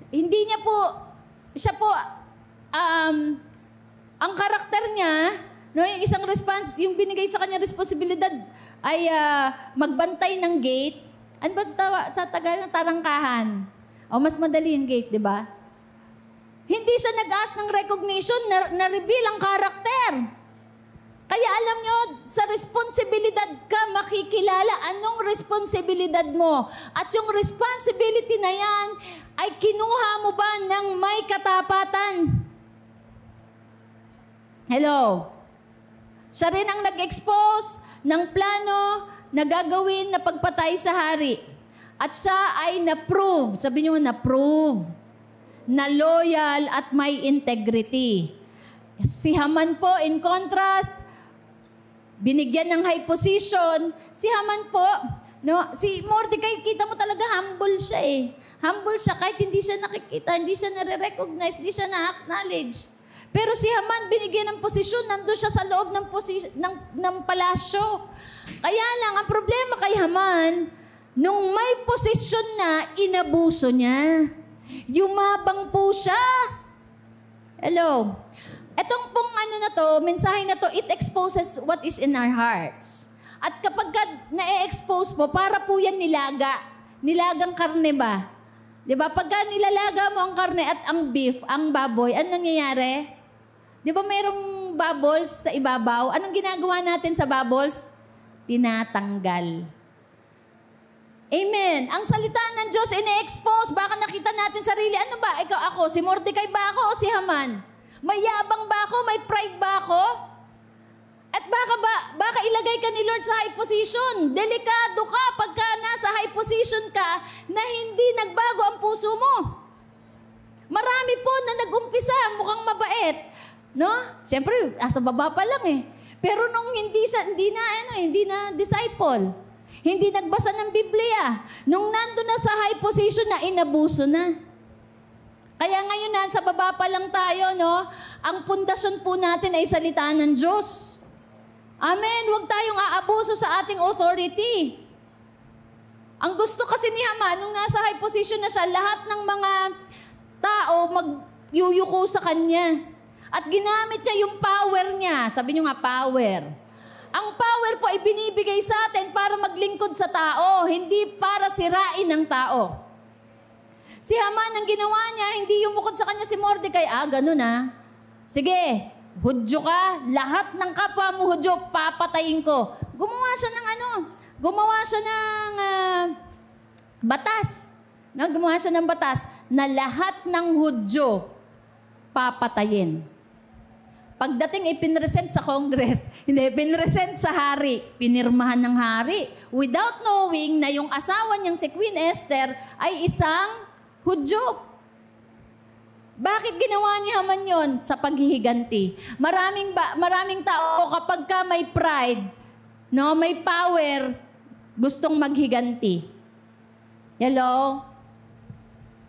hindi niya po, siya po, ang karakter niya, no, yung isang yung binigay sa kanya responsibilidad ay magbantay ng gate. Ano ba sa Tagalog? Tarangkahan. O mas madali yung gate, di ba? Hindi siya nag-ask ng recognition, na-reveal ang karakter. Kaya alam nyo, sa responsibilidad ka makikilala anong responsibilidad mo. At yung responsibility na yan ay kinuha mo ba ng may katapatan? Hello? Siya rin ang nag-expose ng plano na gagawin na pagpatay sa hari. At siya ay na-prove, sabi nyo na-prove, na loyal at may integrity. Si Haman po, in contrast, binigyan ng high position. Si Haman po, no, si Mordecai, kita mo talaga humble siya Humble siya kahit hindi siya nakikita, hindi siya nare-recognize, hindi siya na-acknowledge. Pero si Haman binigyan ng posisyon, nandun siya sa loob ng palasyo. Kaya lang, ang problema kay Haman, nung may posisyon na, inabuso niya. Yumabang po siya. Hello. Etong pong mensahe na to, it exposes what is in our hearts. At kapag na-expose po, para po yan nilagang karne ba? Diba? Pagka nilalaga mo ang karne at ang beef, ang baboy, anong nangyayari? Diba mayroong bubbles sa ibabaw? Anong ginagawa natin sa bubbles? Tinatanggal. Amen. Ang salita ng Diyos ine-expose. Baka nakita natin sarili. Ano ba? Ikaw ako? Si Mordecai ba ako o si Haman? May yabang ba ako? May pride ba ako? At baka ilagay ka ni Lord sa high position. Delikado ka pagka nasa high position ka na hindi nagbago ang puso mo. Marami po na nag-umpisa, mukhang mabait. No? Siyempre, asa baba pa lang eh. Pero nung hindi na disciple, hindi nagbasa ng Biblia, nung nandun na sa high position na, inabuso na. Kaya ngayon nasa baba pa lang tayo, no? Ang pundasyon po natin ay salita ng Diyos. Amen. Huwag tayong aabuso sa ating authority. Ang gusto kasi ni Haman, nung nasa high position na siya, lahat ng mga tao magyuyuko sa kanya. At ginamit niya yung power niya. Sabi niyo nga, power. Ang power po ay binibigay sa atin para maglingkod sa tao, hindi para sirain ng tao. Si Haman, ang ginawa niya, hindi yumukod sa kanya si Mordecai. Ganun Sige, Hudyo ka, lahat ng kapwa mo Hudyo, papatayin ko. Gumawa siya ng batas. No? Gumawa siya ng batas na lahat ng Hudyo papatayin. Pagdating ipinresent sa Congress, hindi, pinresent sa hari, pinirmahan ng hari, without knowing na yung asawa niyang si Queen Esther ay isang Hudyo. Bakit ginawa ni Haman yon? Sa paghihiganti. Maraming tao kapag ka may pride, no, may power, gustong maghiganti. Hello?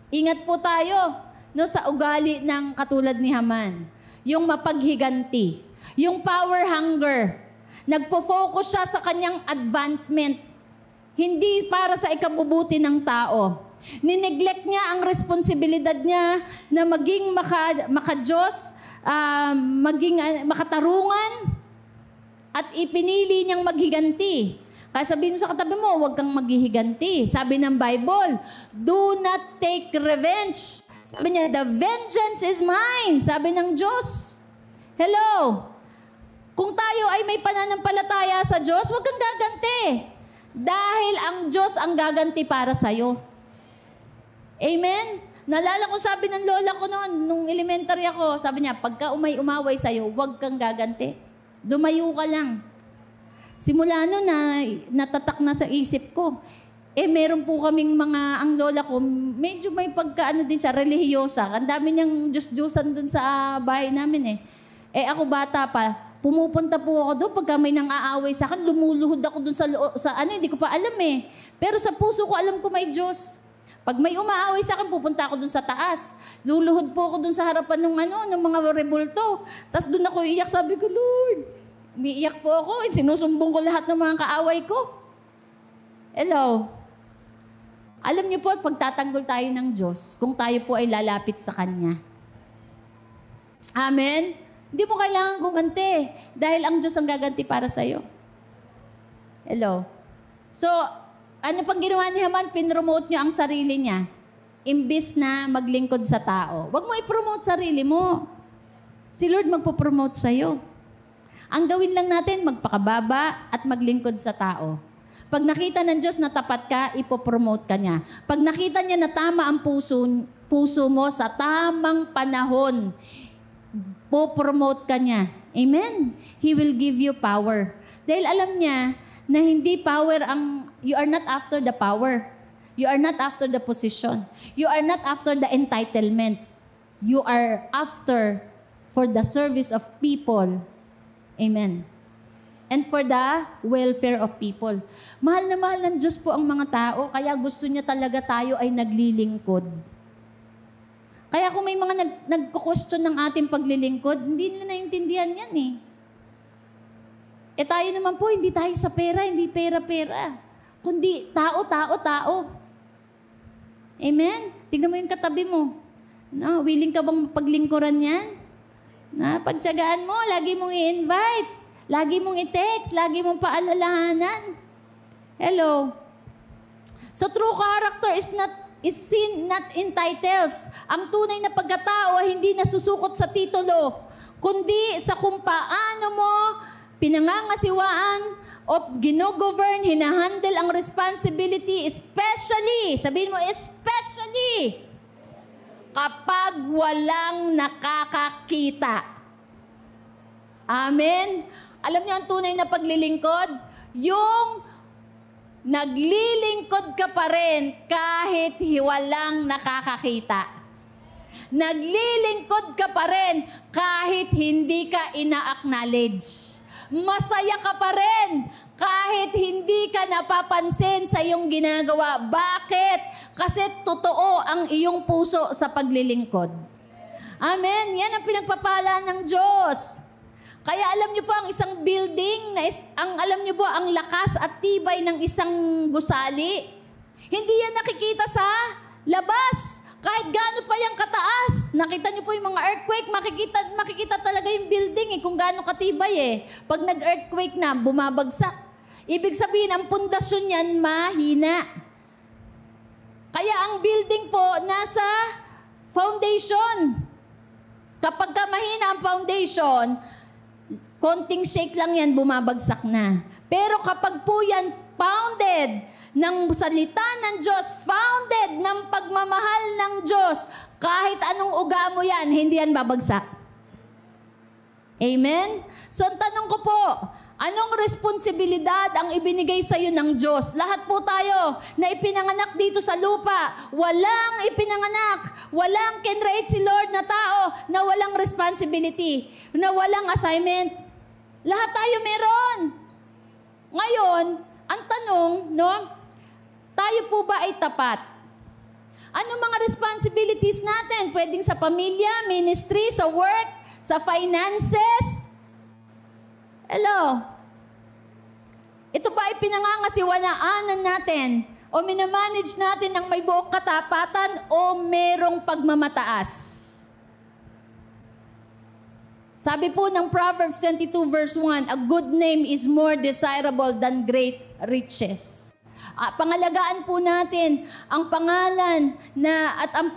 Ingat po tayo, no, sa ugali ng katulad ni Haman. Yung mapaghiganti, yung power hunger. Nagpo-focus siya sa kanyang advancement, hindi para sa ikabubuti ng tao. Nineglect niya ang responsibilidad niya na maging maka-Diyos, maging makatarungan, at ipinili niyang maghiganti. Kaya sabihin mo sa katabi mo, huwag kang maghihiganti. Sabi ng Bible, do not take revenge. Sabi niya, the vengeance is mine. Sabi ng Diyos. Hello? Kung tayo ay may pananampalataya sa Diyos, huwag kang gaganti. Dahil ang Diyos ang gaganti para sa'yo. Amen? Naalala ko sabi ng lola ko noon, nung elementary ako, sabi niya, pagka umaway sa'yo, huwag kang gaganti. Dumayo ka lang. Simula noon na natatak na sa isip ko. Meron po kaming ang lola ko, medyo may pagkaano din siya, relihiyosa. Ang dami niyang Diyos-Diyosan doon sa bahay namin ako bata pa, pumupunta po ako doon, pagka may nang aaway sa akin, lumuluhod ako doon hindi ko pa alam Pero sa puso ko, alam ko may Diyos. Pag may umaaway sa akin, pupunta ako dun sa taas. Luluhod po ako dun sa harapan ng mga rebulto. Tapos dun ako iyak, sabi ko, Lord, umiiyak po ako. Sinusumbong ko lahat ng mga kaaway ko. Hello. Alam niyo po, pagtatanggol tayo ng Diyos, kung tayo po ay lalapit sa Kanya. Amen? Hindi mo kailangan gumante dahil ang Diyos ang gaganti para sa'yo. Hello. So, ano pang ginawa ni Haman? Pinromote niya ang sarili niya. Imbis na maglingkod sa tao. Huwag mo i-promote sarili mo. Si Lord magpo-promote sa'yo. Ang gawin lang natin, magpakababa at maglingkod sa tao. Pag nakita ng Diyos na tapat ka, ipopromote ka niya. Pag nakita niya na tama ang puso mo sa tamang panahon, popromote ka niya. Amen? He will give you power. Dahil alam niya na hindi power you are not after the power. You are not after the position. You are not after the entitlement. You are after for the service of people. Amen. And for the welfare of people. Mahal na mahal ng Diyos po ang mga tao, kaya gusto niya talaga tayo ay naglilingkod. Kaya kung may mga nagko-question ng ating paglilingkod, hindi nila naintindihan yan eh. Tayo naman po, hindi tayo sa pera, hindi pera-pera. Kundi tao. Amen? Tignan mo yung katabi mo. No, willing ka bang paglingkuran yan? Pagtyagaan mo, lagi mong i-invite. Lagi mong i-text, lagi mong paalalahanan. Hello? So true character is seen not in titles. Ang tunay na pagkatao ay hindi nasusukot sa titulo, kundi sa kung paano mo pinangangasiwaan o ginogovern, hinahandle ang responsibility, especially, sabihin mo, especially, kapag walang nakakakita. Amen? Alam niyo ang tunay na paglilingkod? Yung naglilingkod ka pa rin kahit walang nakakakita. Naglilingkod ka pa rin kahit hindi ka ina-acknowledge. Masaya ka pa rin kahit hindi ka napapansin sa iyong ginagawa. Bakit? Kasi totoo ang iyong puso sa paglilingkod. Amen? Yan ang pinagpapala ng Diyos. Kaya alam niyo po ang isang building, alam niyo po ang lakas at tibay ng isang gusali. Hindi yan nakikita sa labas. Kahit gaano pa yung kataas. Nakita niyo po yung mga earthquake, makikita talaga yung building kung gaano katibay Pag nag-earthquake na, bumabagsak. Ibig sabihin, ang pundasyon niyan mahina. Kaya ang building po nasa foundation. Kapag ka mahina ang foundation, konting shake lang yan, bumabagsak na. Pero kapag po yan founded ng salita ng Diyos, founded ng pagmamahal ng Diyos, kahit anong uga mo yan, hindi yan babagsak. Amen? So, ang tanong ko po, anong responsibilidad ang ibinigay sa iyo ng Diyos? Lahat po tayo na ipinanganak dito sa lupa, walang ipinanganak, walang kinreate si Lord na tao na walang responsibility, na walang assignment. Lahat tayo meron. Ngayon, ang tanong, tayo po ba ay tapat? Ano mga responsibilities natin? Pwedeng sa pamilya, ministry, sa work, sa finances. Hello? Ito ba ay pinangangasiwanaanan natin? O minamanage natin ng may buong katapatan o merong pagmamataas? Sabi po ng Proverbs 22 verse 1, a good name is more desirable than great riches. Pangalagaan po natin ang pangalan at ang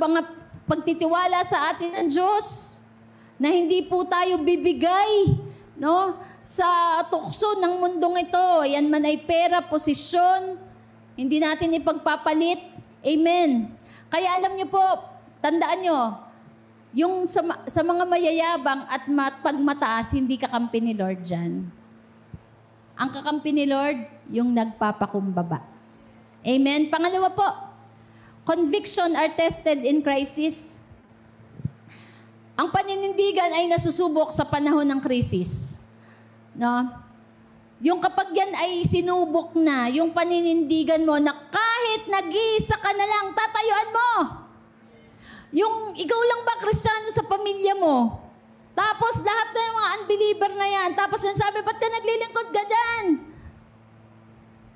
pagtitiwala sa atin ng Diyos na hindi po tayo bibigay sa tukso ng mundong ito. Yan man ay pera, posisyon, hindi natin ipagpapalit. Amen. Kaya alam niyo po, tandaan niyo, yung sa mga mayayabang at pagmataas, hindi kakampi ni Lord dyan. Ang kakampi ni Lord, yung nagpapakumbaba. Amen. Pangalawa po, conviction are tested in crisis. Ang paninindigan ay nasusubok sa panahon ng krisis. Yung kapag yan ay sinubok na, yung paninindigan mo na kahit nag-iisa ka na lang, tatayuan mo. Yung ikaw lang ba Kristiyano sa pamilya mo? Tapos lahat ng mga unbeliever na yan, tapos sabi, ba't ka naglilingkod ka dyan?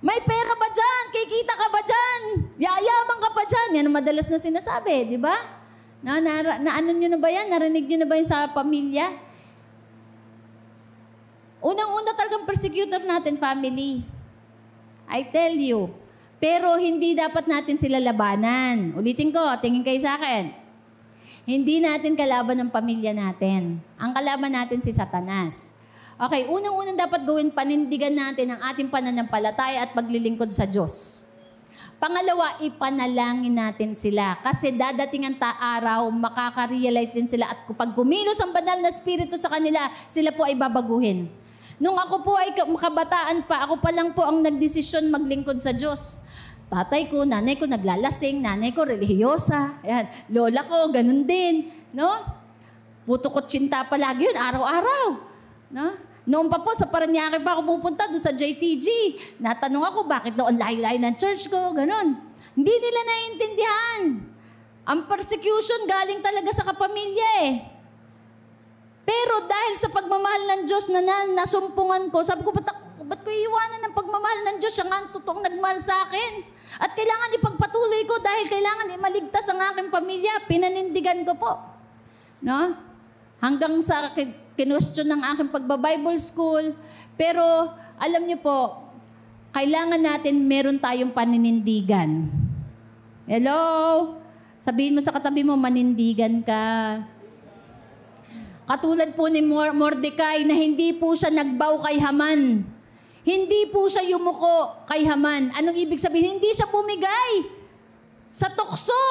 May pera ba dyan? Kikita ka ba dyan? Yayaman ka pa dyan? Yan ang madalas na sinasabi, di ba? Ano nyo na ba yan? Narinig nyo na ba yan sa pamilya? Unang-una talagang persecutor natin, family. I tell you. Pero hindi dapat natin sila labanan. Ulitin ko, tingin kayo sa akin. Hindi natin kalaban ng pamilya natin. Ang kalaban natin si Satanas. Okay, unang-unang dapat gawin, panindigan natin ang ating pananampalataya at paglilingkod sa Diyos. Pangalawa, ipanalangin natin sila. Kasi dadating ang araw, makaka-realize din sila at kapag kumilos ang banal na spirito sa kanila, sila po ay babaguhin. Nung ako po ay kabataan pa, ako pa lang po ang nagdesisyon maglingkod sa Diyos. Tatay ko, nanay ko naglalasing, nanay ko relihiyosa, ayan, lola ko, ganun din. Puto kutsinta palagi yun, araw-araw. Noon pa po, sa Paranaque pa ako pupunta doon sa JTG. Natanong ako, bakit doon layo-layo ng church ko? Ganon. Hindi nila naiintindihan. Ang persecution galing talaga sa kapamilya eh. Pero dahil sa pagmamahal ng Diyos na nasumpungan ko, sabi ko, ba't ko iiwanan ng pagmamahal ng Diyos? Siya nga ang totoong nagmahal sa akin. At kailangan ipagpatuloy ko dahil kailangan maligtas ang aking pamilya. Pinanindigan ko po. No? Hanggang sa kinwestiyon ng aking pagba-Bible school. Pero alam niyo po, kailangan natin meron tayong paninindigan. Hello? Sabihin mo sa katabi mo, manindigan ka. Katulad po ni Mordecai na hindi po siya nagbow kay Haman. Hindi po siya yumuko kay Haman. Anong ibig sabihin? Hindi siya bumigay sa tukso.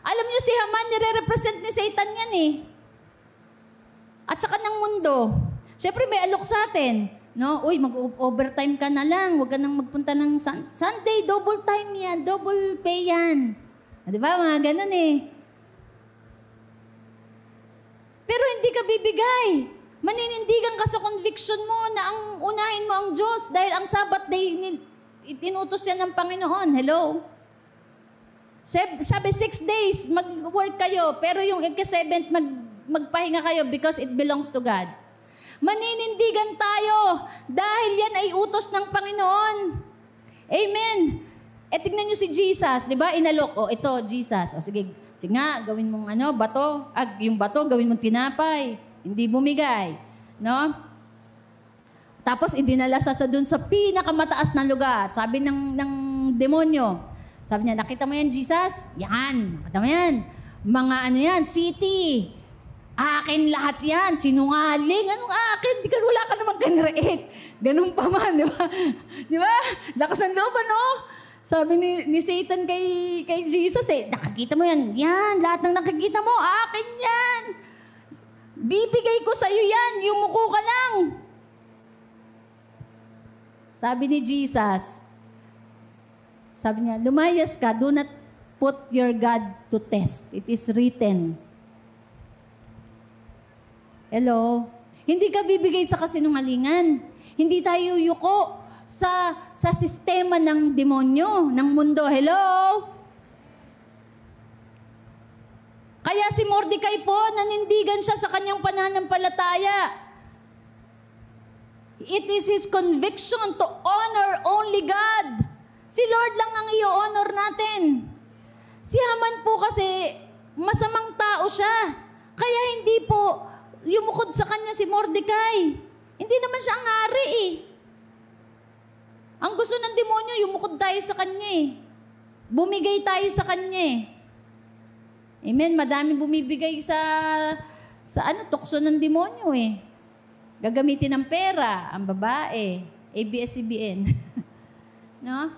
Alam niyo si Haman, nire-represent ni Satan yan eh. At saka ng mundo. Siyempre may alok sa atin. No? Uy, mag-overtime ka na lang. Huwag ka nang magpunta ng Sunday. Double time yan. Double pay yan. Di ba? Mga ganun eh. Pero hindi ka bibigay. Maninindigan ka sa conviction mo na ang unahin mo ang Diyos dahil ang Sabbath day, itinutos yan ng Panginoon. Hello? Sabi 6 days, mag-work kayo, pero yung ika-7th, magpahinga kayo because it belongs to God. Maninindigan tayo dahil yan ay utos ng Panginoon. Amen. Tignan nyo si Jesus, di ba? Inalok, ito, Jesus. Sige nga, gawin mong bato. Yung bato, gawin mong tinapay. Hindi bumigay. No? Tapos, idinala siya dun sa pinakamataas na lugar. Sabi ng demonyo. Sabi niya, nakita mo yan, Jesus? Yan. Nakita mo yan. Mga city. Akin lahat yan. Sinungaling. Anong akin? Wala ka naman kanreet. Ganun pa man, di ba? Di ba? Lakas ang loob, Sabi ni Satan kay Jesus nakikita mo yan. Yan, lahat ng nakikita mo, akin yan. Bibigay ko sa'yo yan, yumuko ka lang. Sabi ni Jesus, sabi niya, lumayas ka, do not put your God to test. It is written. Hello? Hindi ka bibigay sa kasinungalingan. Hindi tayo yuko sa sistema ng demonyo, ng mundo. Hello? Kaya si Mordecai po, nanindigan siya sa kanyang pananampalataya. It is his conviction to honor only God. Si Lord lang ang i-honor natin. Si Haman po kasi, masamang tao siya. Kaya hindi po yumukod sa kanya si Mordecai. Hindi naman siya ang hari eh. Ang gusto ng demonyo, yumukod tayo sa kanya eh. Bumigay tayo sa kanya eh. Amen? Madami bumibigay sa tukso ng demonyo eh. Gagamitin ng pera, ang babae, ABS-CBN. No?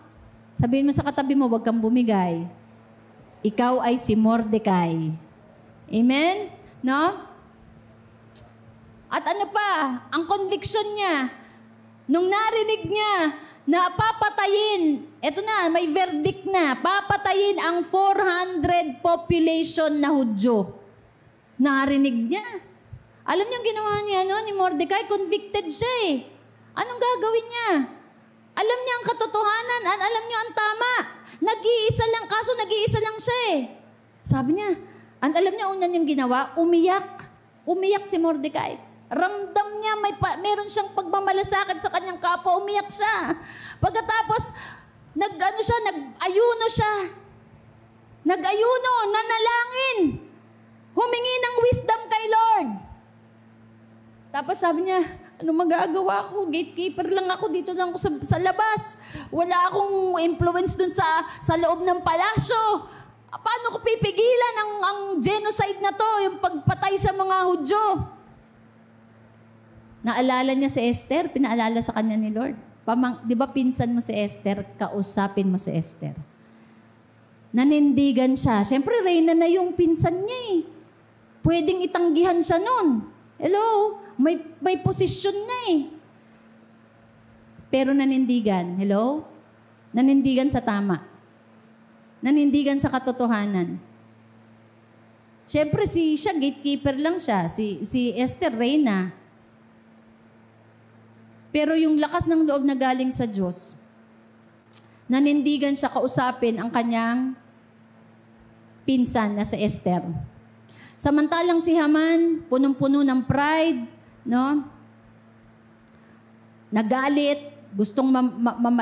Sabihin mo sa katabi mo, huwag kang bumigay. Ikaw ay si Mordecai. Amen? No? At ano pa, ang conviction niya, nung narinig niya, na papatayin, eto na, may verdict na, papatayin ang 400 population na Hudyo. Narinig niya. Alam niyo ang ginawa niya, ni Mordecai, convicted siya eh. Anong gagawin niya? Alam niya ang katotohanan, alam niya ang tama. Nag-iisa lang, kaso nag-iisa lang siya eh. Sabi niya, alam niya una niyang ginawa, umiyak. Umiyak si Mordecai. Ramdam niya, meron siyang pagmamalasakit sa kanyang kapwa, umiyak siya. Pagkatapos, nag-ayuno siya. Nag-ayuno, nanalangin. Humingi ng wisdom kay Lord. Tapos sabi niya, ano magagawa ko? Gatekeeper lang ako, dito lang ako sa labas. Wala akong influence dun sa loob ng palasyo. Paano ko pipigilan ang genocide na to, yung pagpatay sa mga Hudyo? Naalala niya si Esther, pinaalala sa kanya ni Lord. Di ba pinsan mo si Esther, kausapin mo si Esther. Nanindigan siya. Siyempre, reyna na yung pinsan niya eh. Pwedeng itanggihan siya nun. Hello? May posisyon na eh. Pero nanindigan. Hello? Nanindigan sa tama. Nanindigan sa katotohanan. Siyempre, siya, gatekeeper lang siya. Si Esther, reyna. Pero yung lakas ng loob na galing sa Diyos, nanindigan siya kausapin ang kanyang pinsan na si Esther. Samantalang si Haman, punong-puno ng pride, no? Nagalit, gustong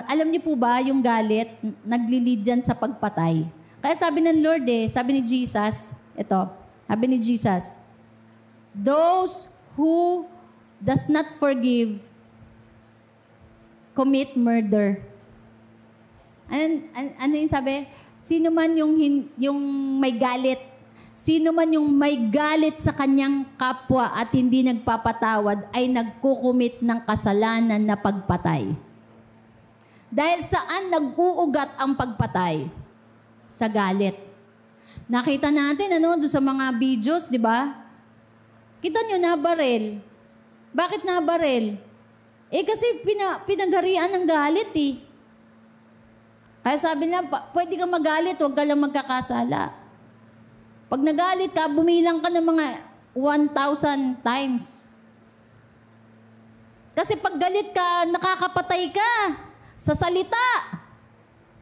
alam niyo po ba yung galit, naglilid dyan sa pagpatay. Kaya sabi ng Lord sabi ni Jesus, sabi ni Jesus, those who does not forgive commit murder. Ano yung sabi? Sino man yung may galit, sino man yung may galit sa kanyang kapwa at hindi nagpapatawad ay nagkukumit ng kasalanan na pagpatay. Dahil saan nag-uugat ang pagpatay? Sa galit. Nakita natin doon sa mga videos, di ba? Kita nyo na barel. Bakit na barel? Kasi pinagharian ng galit Kaya sabi na, pwede ka magalit, huwag ka lang magkakasala. Pag nagalit ka, bumilang ka ng mga 1,000 times. Kasi pag galit ka, nakakapatay ka sa salita.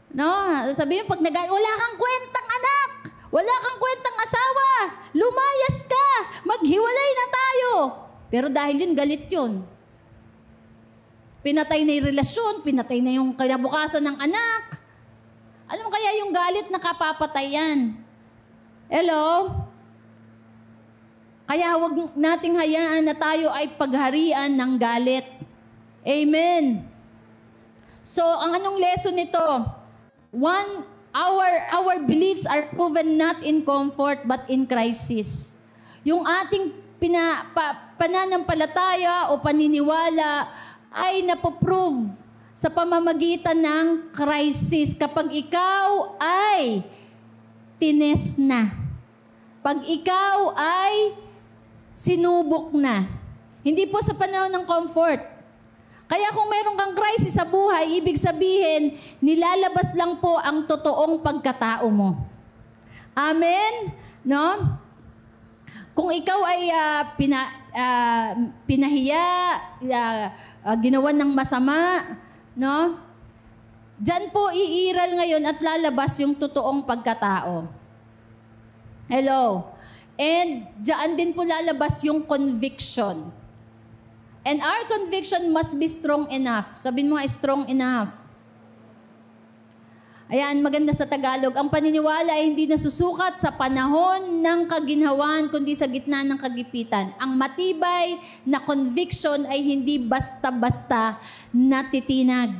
No? Sabihin, pag nagalit, wala kang kwentang anak, wala kang kwentang asawa, lumayas ka, maghiwalay na tayo. Pero dahil yun, galit yun. Pinatay na yung relasyon, pinatay na yung kinabukasan ng anak. Alam mo kaya yung galit nakapapatay yan. Hello? Kaya huwag nating hayaan na tayo ay pagharian ng galit. Amen. So, ang anong lesson nito? One, our beliefs are proven not in comfort but in crisis. Yung ating pananampalataya o paniniwala ay napoprove sa pamamagitan ng crisis kapag ikaw ay tines na. Pag ikaw ay sinubok na. Hindi po sa panahon ng comfort. Kaya kung mayroon kang crisis sa buhay, ibig sabihin, nilalabas lang po ang totoong pagkatao mo. Amen? No? Kung ikaw ay pinahiya, ginawan ng masama, no? Diyan po iiral ngayon at lalabas yung totoong pagkatao. Hello? And diyan din po lalabas yung conviction. And our conviction must be strong enough. Sabihin mo nga, strong enough. Ayan, maganda sa Tagalog. Ang paniniwala ay hindi nasusukat sa panahon ng kaginhawan, kundi sa gitna ng kagipitan. Ang matibay na conviction ay hindi basta-basta natitinag.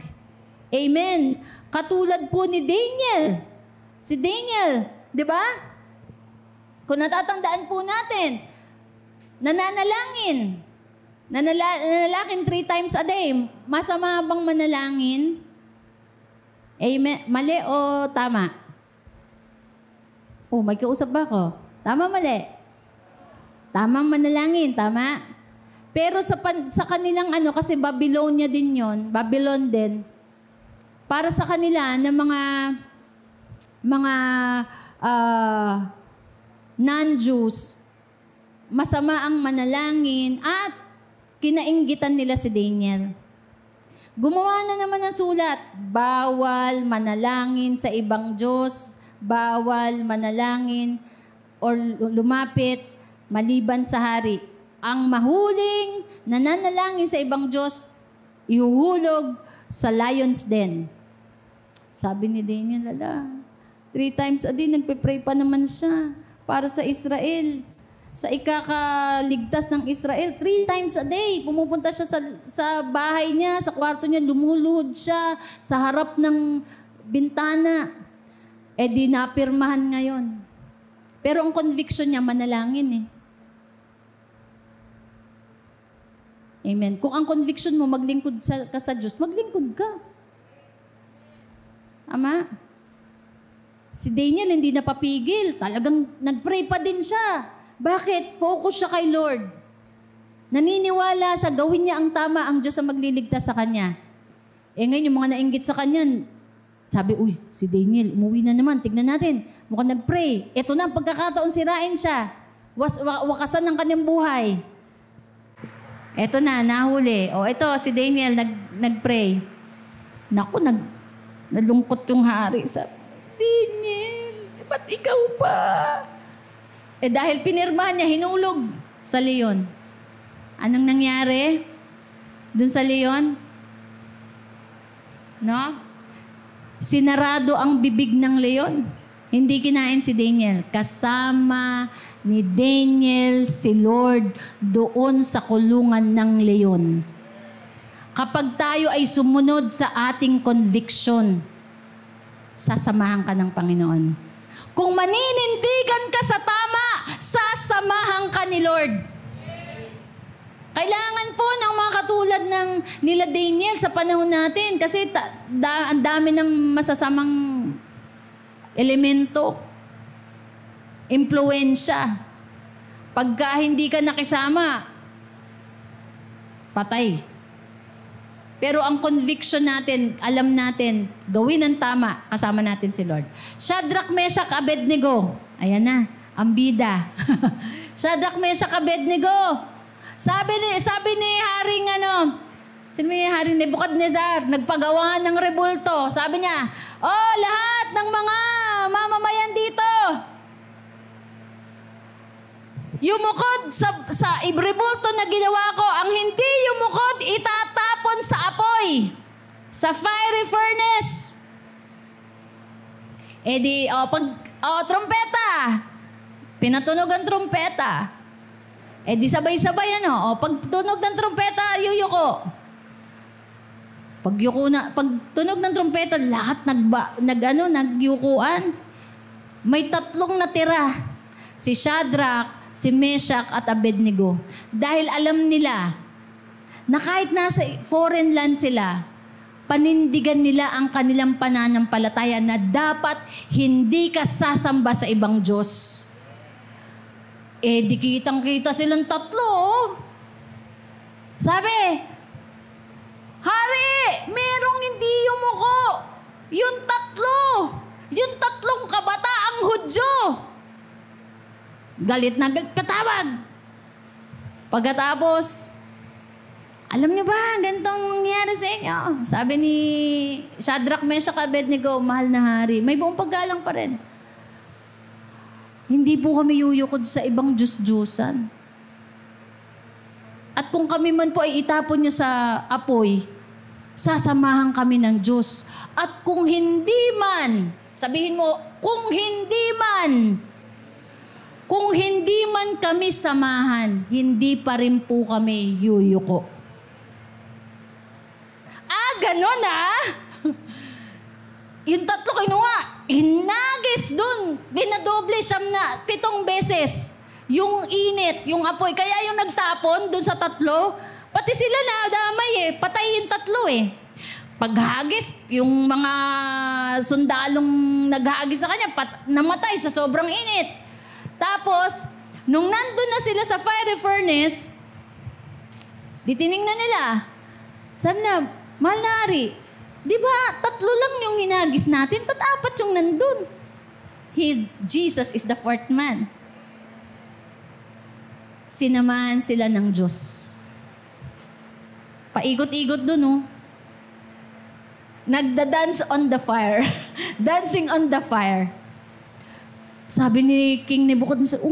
Amen. Katulad po ni Daniel. Si Daniel, di ba? Kung natatandaan po natin, nananalangin 3 times a day. Masama bang manalangin? Amen. Mali o tama? May kausap ba ako? Tama, mali? Tamang manalangin, tama? Pero sa kanilang kasi Babylonia din yon, Babylon din. Para sa kanila na mga non-Jews, masama ang manalangin at kinainggitan nila si Daniel. Gumawa na naman ng sulat, bawal manalangin sa ibang Diyos, bawal manalangin or lumapit maliban sa hari. Ang mahuling nananalangin sa ibang Diyos, ihuhulog sa lion's den. Sabi ni Daniel, 3 times a day, nagpe-pray pa naman siya para sa Israel. Sa ikakaligtas ng Israel, 3 times a day. Pumupunta siya sa bahay niya, sa kwarto niya, lumuluhod siya sa harap ng bintana. Di napirmahan ngayon. Pero ang conviction niya, manalangin Amen. Kung ang conviction mo, maglingkod ka sa Diyos, maglingkod ka. Tama? Si Daniel, hindi napapigil. Talagang nagpray pa din siya. Bakit? Focus siya kay Lord. Naniniwala siya, gawin niya ang tama, ang Diyos ang magliligtas sa kanya. Ngayon, yung mga nainggit sa kanya, sabi, si Daniel, umuwi na naman, tignan natin. Mukhang nag-pray. Ito na ang pagkakataon, sirain siya. Wakasan ng kanyang buhay. Ito na, nahuli. Ito, si Daniel, nag-pray. Naku, nalungkot yung hari. Sabi, Daniel, Ba't ikaw pa? Eh dahil pinirmahan niya, hinulog sa leon. Anong nangyari dun sa leon? No? Sinarado ang bibig ng leon. Hindi kinain si Daniel. Kasama ni Daniel si Lord doon sa kulungan ng leon. Kapag tayo ay sumunod sa ating conviction, sasamahan ka ng Panginoon. Kung maninindigan ka sa tama, sasamahan ka ni Lord. Kailangan po ng mga katulad ng nila Daniel sa panahon natin kasi ang dami ng masasamang elemento, impluwensya. Pagka hindi ka nakisama, patay. Pero ang conviction natin, alam natin, gawin ang tama, kasama natin si Lord. Shadrach, Meshach, Abednego. Ayan na, ang bida. Shadrach, Meshach, Abednego. Sabi ni Haring sino may Haring Nebukadnezar, nagpagawa ng rebulto. Sabi niya, lahat ng mga mamamayan dito, yumukod sa rebulto na ginawa ko. Ang hindi yumukod, itatapon sa apoy, sa fiery furnace. Eh di, trompeta. Pinatunog ang trompeta. Eh di sabay-sabay pag tunog ng trompeta, yuyuko. Pag tunog ng trompeta, lahat nagyukuan. May 3 natira. Si Shadrach, si Meshach at Abednego. Dahil alam nila na kahit nasa foreign land sila, panindigan nila ang kanilang pananampalataya na dapat hindi ka sasamba sa ibang Diyos. Eh, di kitang-kita silang 3. Sabi, Hari, merong hindi yumuko. Yung 3. Yung 3 kabataang Hudyo. Galit na katawag. Pagkatapos, alam niyo ba, ganitong nangyari sa inyo? Sabi ni Shadrach, Meshach, Abednego, mahal na Hari, may buong paggalang pa rin. Hindi po kami yuyukod sa ibang Diyos-Diyosan. At kung kami man po ay itapon niya sa apoy, sasamahan kami ng Diyos. At kung hindi man, sabihin mo, kung hindi man kami samahan, hindi pa rin po kami yuyuko. Ganon Yung 3 kinuha, hinagis dun, binadoble 7 beses. Yung init, yung apoy. Kaya yung nagtapon dun sa 3, pati sila na damay patay yung 3 Paghagis, yung mga sundalong naghagis sa kanya, namatay sa sobrang init. Tapos, nung nandun na sila sa fiery furnace, ditiningnan nila. Sabi na, mahal na Hari, di ba 3 lang yung hinagis natin? Ba't 4 yung nandun? Jesus is the 4th man. Sinamahan sila ng Diyos. Paikot-ikot dun, Nagda-dance on the fire. Dancing on the fire. Sabi ni King Nebuchadnezzar,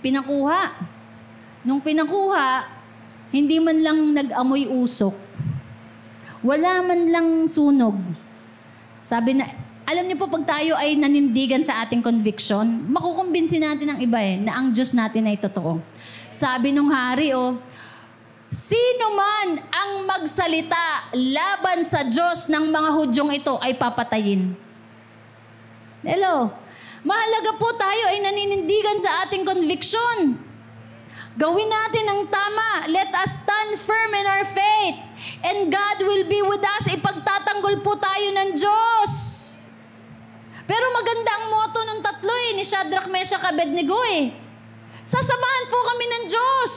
pinakuha. Nung pinakuha, hindi man lang nag-amoy usok. Wala man lang sunog. Sabi na, alam niyo po, pag tayo ay nanindigan sa ating conviction, makukumbinsin natin ang iba na ang Diyos natin ay totoo. Sabi nung hari, sino man ang magsalita laban sa Diyos ng mga Hudyong ito ay papatayin. Hello? Mahalaga po tayo ay naninindigan sa ating conviction. Gawin natin ang tama. Let us stand firm in our faith. And God will be with us. Ipagtatanggol po tayo ng Diyos. Pero maganda ang motto ng 3 ni Shadrach, Meshach, Abednego Sasamahan po kami ng Diyos.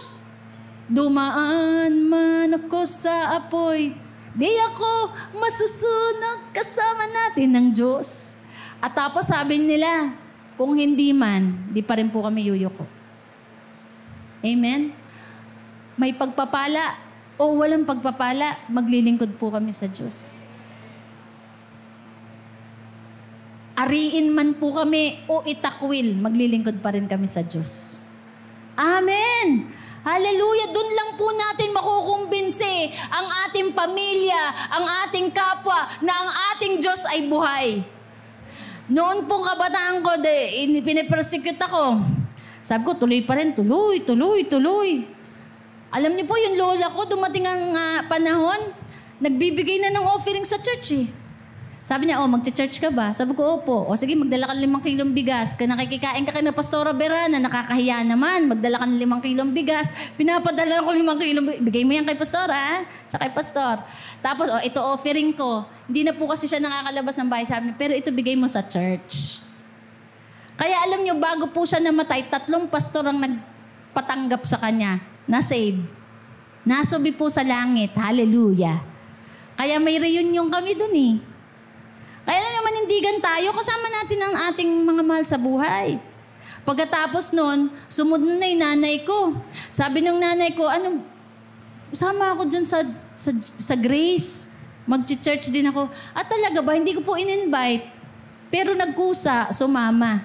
Dumaan man ako sa apoy, di ako masusunog, kasama natin ng Diyos. At tapos sabi nila, kung hindi man, di pa rin po kami yuyuko. Amen? May pagpapala o walang pagpapala, maglilingkod po kami sa Diyos. ariin man po kami o itakwil, maglilingkod pa rin kami sa Diyos. Amen! Hallelujah! Doon lang po natin makukumbinse ang ating pamilya, ang ating kapwa, na ang ating Diyos ay buhay. Noon pong kabataan ko, pinipersecute ako. Sabi ko, tuloy pa rin, tuloy. Alam niyo po, yung lola ko, dumating ang panahon, nagbibigay na ng offering sa church eh. Sabi niya, magcha-church ka ba? Sabi ko, opo. O sige, magdala ka ng 5 kilong bigas. Nakikikain ka kina Pastora Berana, nakakahiya naman. Magdala ka ng 5 kilong bigas. Pinapadala ko 5 kilong bigas. Bigay mo yan kay Pastora, ha? Sa kay Pastor. Tapos, ito offering ko. Hindi na po kasi siya nakakalabas ng bahay. Sabi niya, pero ito bigay mo sa church. Kaya alam niyo, bago po siya namatay, 3 pastor ang nagpatanggap sa kanya. Na-save. Nasubi po sa langit. Hallelujah. Kaya may reunion kami dun eh. Kaya lang manindigan tayo, kasama natin ang ating mga mahal sa buhay. Pagkatapos nun, sumunod na yung nanay ko. Sabi ng nanay ko, sama ako dyan sa Grace. Mag-church din ako. Talaga ba? Hindi ko po in-invite. Pero nagkusa, sumama.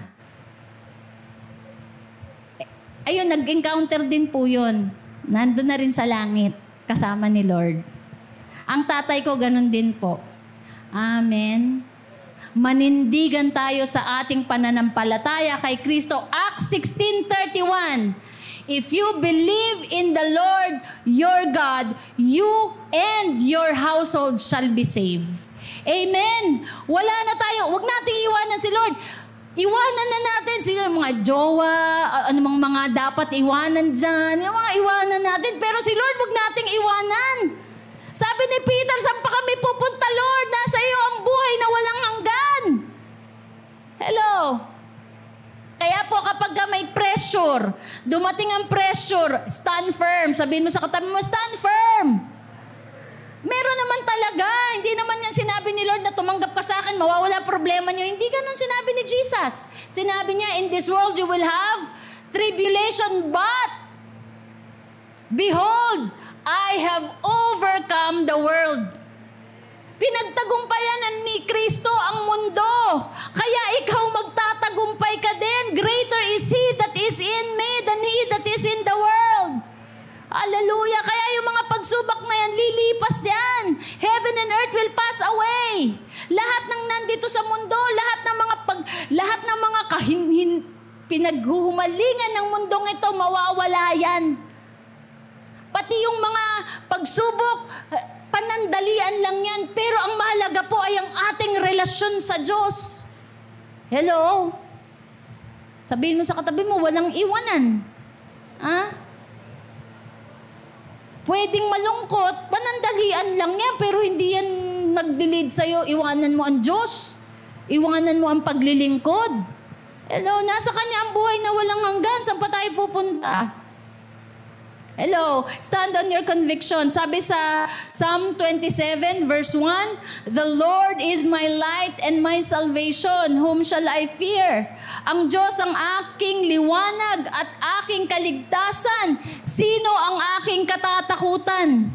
Ayun, nag-encounter din po yun. Nandun na rin sa langit, kasama ni Lord. Ang tatay ko, ganun din po. Amen. Manindigan tayo sa ating pananampalataya kay Kristo. Acts 16:31. If you believe in the Lord your God, you and your household shall be saved. Amen. Wala na tayo. Huwag nating iwanan si Lord. Iwanan na natin sila, mga jowa, anumang mga dapat iwanan dyan. Yung mga iwanan natin. Pero si Lord, huwag nating iwanan. Sabi ni Peter, saan pa kami pupunta, Lord? Nasa iyo ang buhay na walang hanggan. Hello? Kaya po kapag may pressure, dumating ang pressure, stand firm. Sabihin mo sa katabi mo, stand firm. Meron naman talaga. Hindi naman yan sinabi ni Lord na tumanggap ka sa akin, mawawala problema niyo. Hindi ganun sinabi ni Jesus. Sinabi niya, in this world you will have tribulation, but behold, I have overcome the world. Pinagtagumpayan ni Kristo ang mundo. Kaya ikaw magtatagumpay ka din. Greater is He that is in me than he that is in the world. Hallelujah. Kaya yung mga pagsubok na yan, lilipas yan. Heaven and earth will pass away. Lahat ng nandito sa mundo, lahat ng mga pinaghuhumalingan ng mundong ito, mawawala yan. Pati yung mga pagsubok, panandalian lang yan. Pero ang mahalaga po ay ang ating relasyon sa Diyos. Hello? Sabihin mo sa katabi mo, walang iwanan. Pwedeng malungkot, panandalian lang yan, pero hindi yan nag-delete sa'yo. Iwanan mo ang Diyos. Iwanan mo ang paglilingkod. Hello? Nasa Kanya ang buhay na walang hanggan. Saan pa tayo pupunta? Hello, stand on your conviction. Sabi sa Psalm 27 verse 1, the Lord is my light and my salvation. Whom shall I fear? Ang Diyos ang aking liwanag at aking kaligtasan. Sino ang aking katatakutan?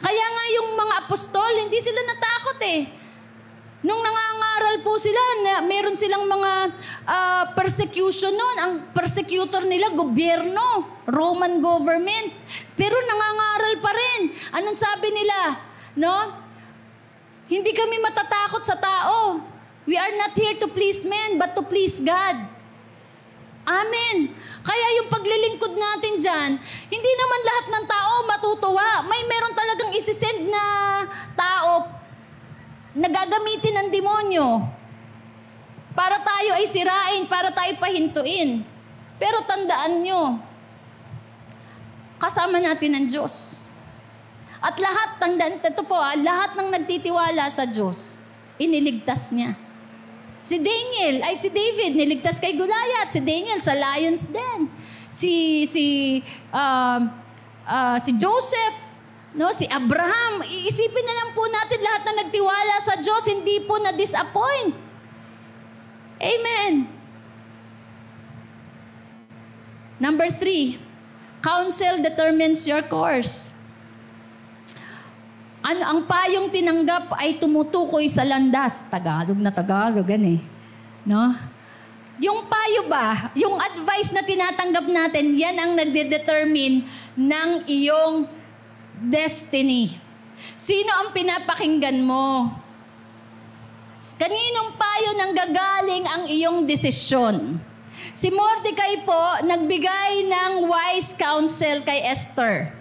Kaya nga yung mga apostol, hindi sila natakot eh. Nung nangangaral po sila, meron silang mga persecution noon. Ang persecutor nila, gobyerno, Roman government. Pero nangangaral pa rin. Anong sabi nila? No? Hindi kami matatakot sa tao. We are not here to please men, but to please God. Amen. Kaya yung paglilingkod natin dyan, hindi naman lahat ng tao matutuwa. Meron talagang isisend na tao nagagamitin ng demonyo para tayo ay sirain, para tayo pahintuin. Pero tandaan nyo, kasama natin ang Diyos. At lahat, tandaan, ito po lahat ng nagtitiwala sa Diyos, iniligtas niya. Si David, niligtas kay Goliath. Si Daniel sa lions den. Si Joseph, no, si Abraham, iisipin na lang po natin lahat na nagtiwala sa Diyos, hindi po na-disappoint. Amen. Number 3, counsel determines your course. Ang payong tinanggap ay tumutukoy sa landas. Tagalog na Tagalog, No? Yung payo ba, yung advice na tinatanggap natin, yan ang nagde-determine ng iyong destiny. Sino ang pinapakinggan mo? Kaninong payo nang gagaling ang iyong desisyon? Si Mordecai po, nagbigay ng wise counsel kay Esther.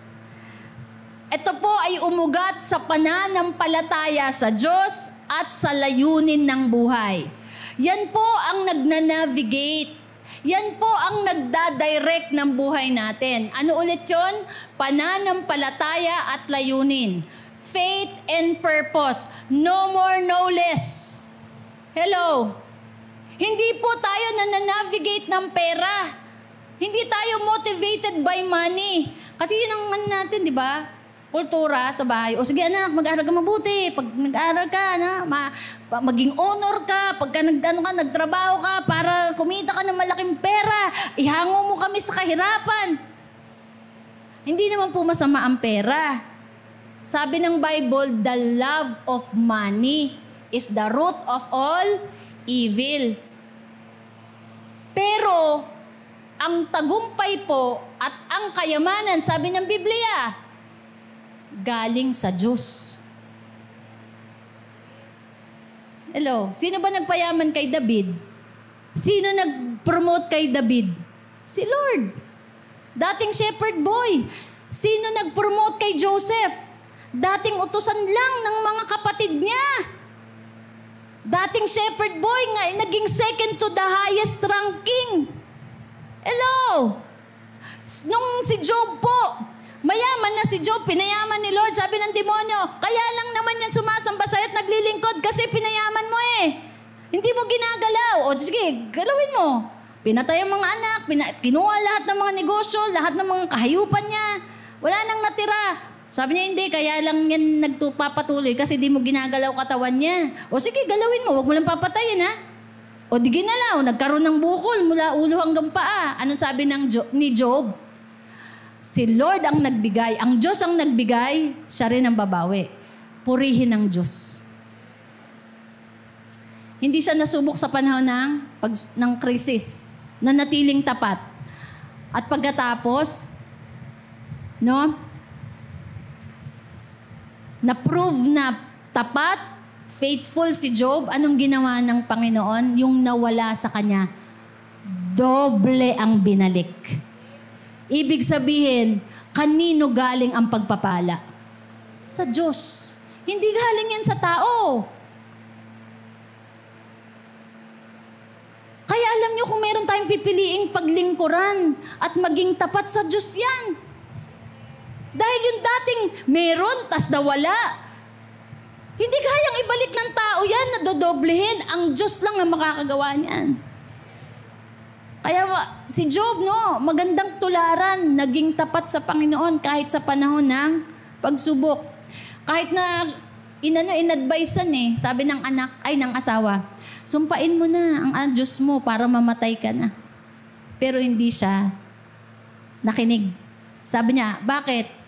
Ito po ay umugat sa pananampalataya sa Diyos at sa layunin ng buhay. Yan po ang nagnanavigate. Yan po ang nagdadirect ng buhay natin. Ano ulit yun? Pananampalataya at layunin. Faith and purpose. No more, no less. Hello? Hindi po tayo nananavigate ng pera. Hindi tayo motivated by money. Kasi yun ang natin, di ba? Kultura sa bahay. O sige anak, mag-aaral ka mabuti. Pag nag-aaral ka, maging honor ka. Pagka nagtrabaho ka para kumita ka ng malaking pera, ihango mo kami sa kahirapan. Hindi naman po masama ang pera. Sabi ng Bible, the love of money is the root of all evil. Pero, ang tagumpay po at ang kayamanan, sabi ng Biblia, galing sa Diyos. Hello? Sino ba nagpayaman kay David? Sino nag-promote kay David? Si Lord. Dating shepherd boy. Sino nag-promote kay Joseph? Dating utusan lang ng mga kapatid niya. Dating shepherd boy nga, naging second to the highest ranking. Hello? Nung si Job po, mayaman na si Job, pinayaman ni Lord, sabi ng demonyo, kaya lang naman yan sumasamba sa'yo at naglilingkod kasi pinayaman mo eh. Hindi mo ginagalaw. O sige, galawin mo. Pinatay ang mga anak, kinuha lahat ng mga negosyo, lahat ng mga kahayupan niya. Wala nang natira. Sabi niya, hindi, kaya lang yan nagpapatuloy kasi di mo ginagalaw katawan niya. O sige, galawin mo, huwag mo lang papatayin ha. O di ginalaw, nagkaroon ng bukol mula ulo hanggang paa. Anong sabi ni Job? Si Lord ang nagbigay, ang Diyos ang nagbigay, siya rin ang babawi. Purihin ang Diyos. Hindi siya nasubok sa panahon ng krisis, nanatiling tapat. At pagkatapos, na-prove na tapat, faithful si Job, anong ginawa ng Panginoon? Yung nawala sa kanya, doble ang binalik. Ibig sabihin, kanino galing ang pagpapala? Sa Diyos. Hindi galing yan sa tao. Kaya alam nyo kung meron tayong pipiliing paglingkuran at maging tapat sa Diyos yan. Dahil yung dating meron, tas nawala. Hindi kayang ibalik ng tao yan, nadodoblehin. Ang Diyos lang ang makakagawa niyan. Kaya si Job, magandang tularan, naging tapat sa Panginoon kahit sa panahon ng pagsubok. Kahit na in-advisean sabi ng ng asawa, sumpain mo na ang Diyos mo para mamatay ka na. Pero hindi siya nakinig. Sabi niya, bakit?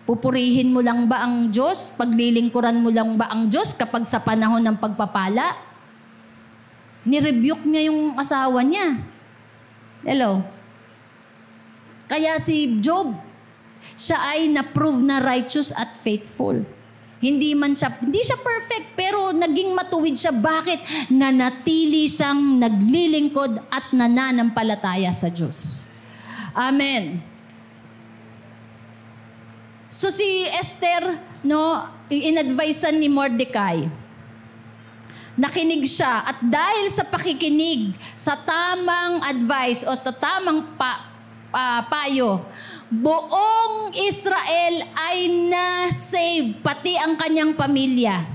Pupurihin mo lang ba ang Diyos? Paglilingkuran mo lang ba ang Diyos kapag sa panahon ng pagpapala? Nirebuke niya yung asawa niya. Hello? Kaya si Job, siya ay na-prove na righteous at faithful. Hindi siya perfect, pero naging matuwid siya. Bakit? Nanatili siyang naglilingkod at nananampalataya sa Diyos. Amen. So si Esther, in-advisean ni Mordecai. Nakinig siya at dahil sa pakikinig sa tamang advice o sa tamang payo, buong Israel ay na-save, pati ang kanyang pamilya.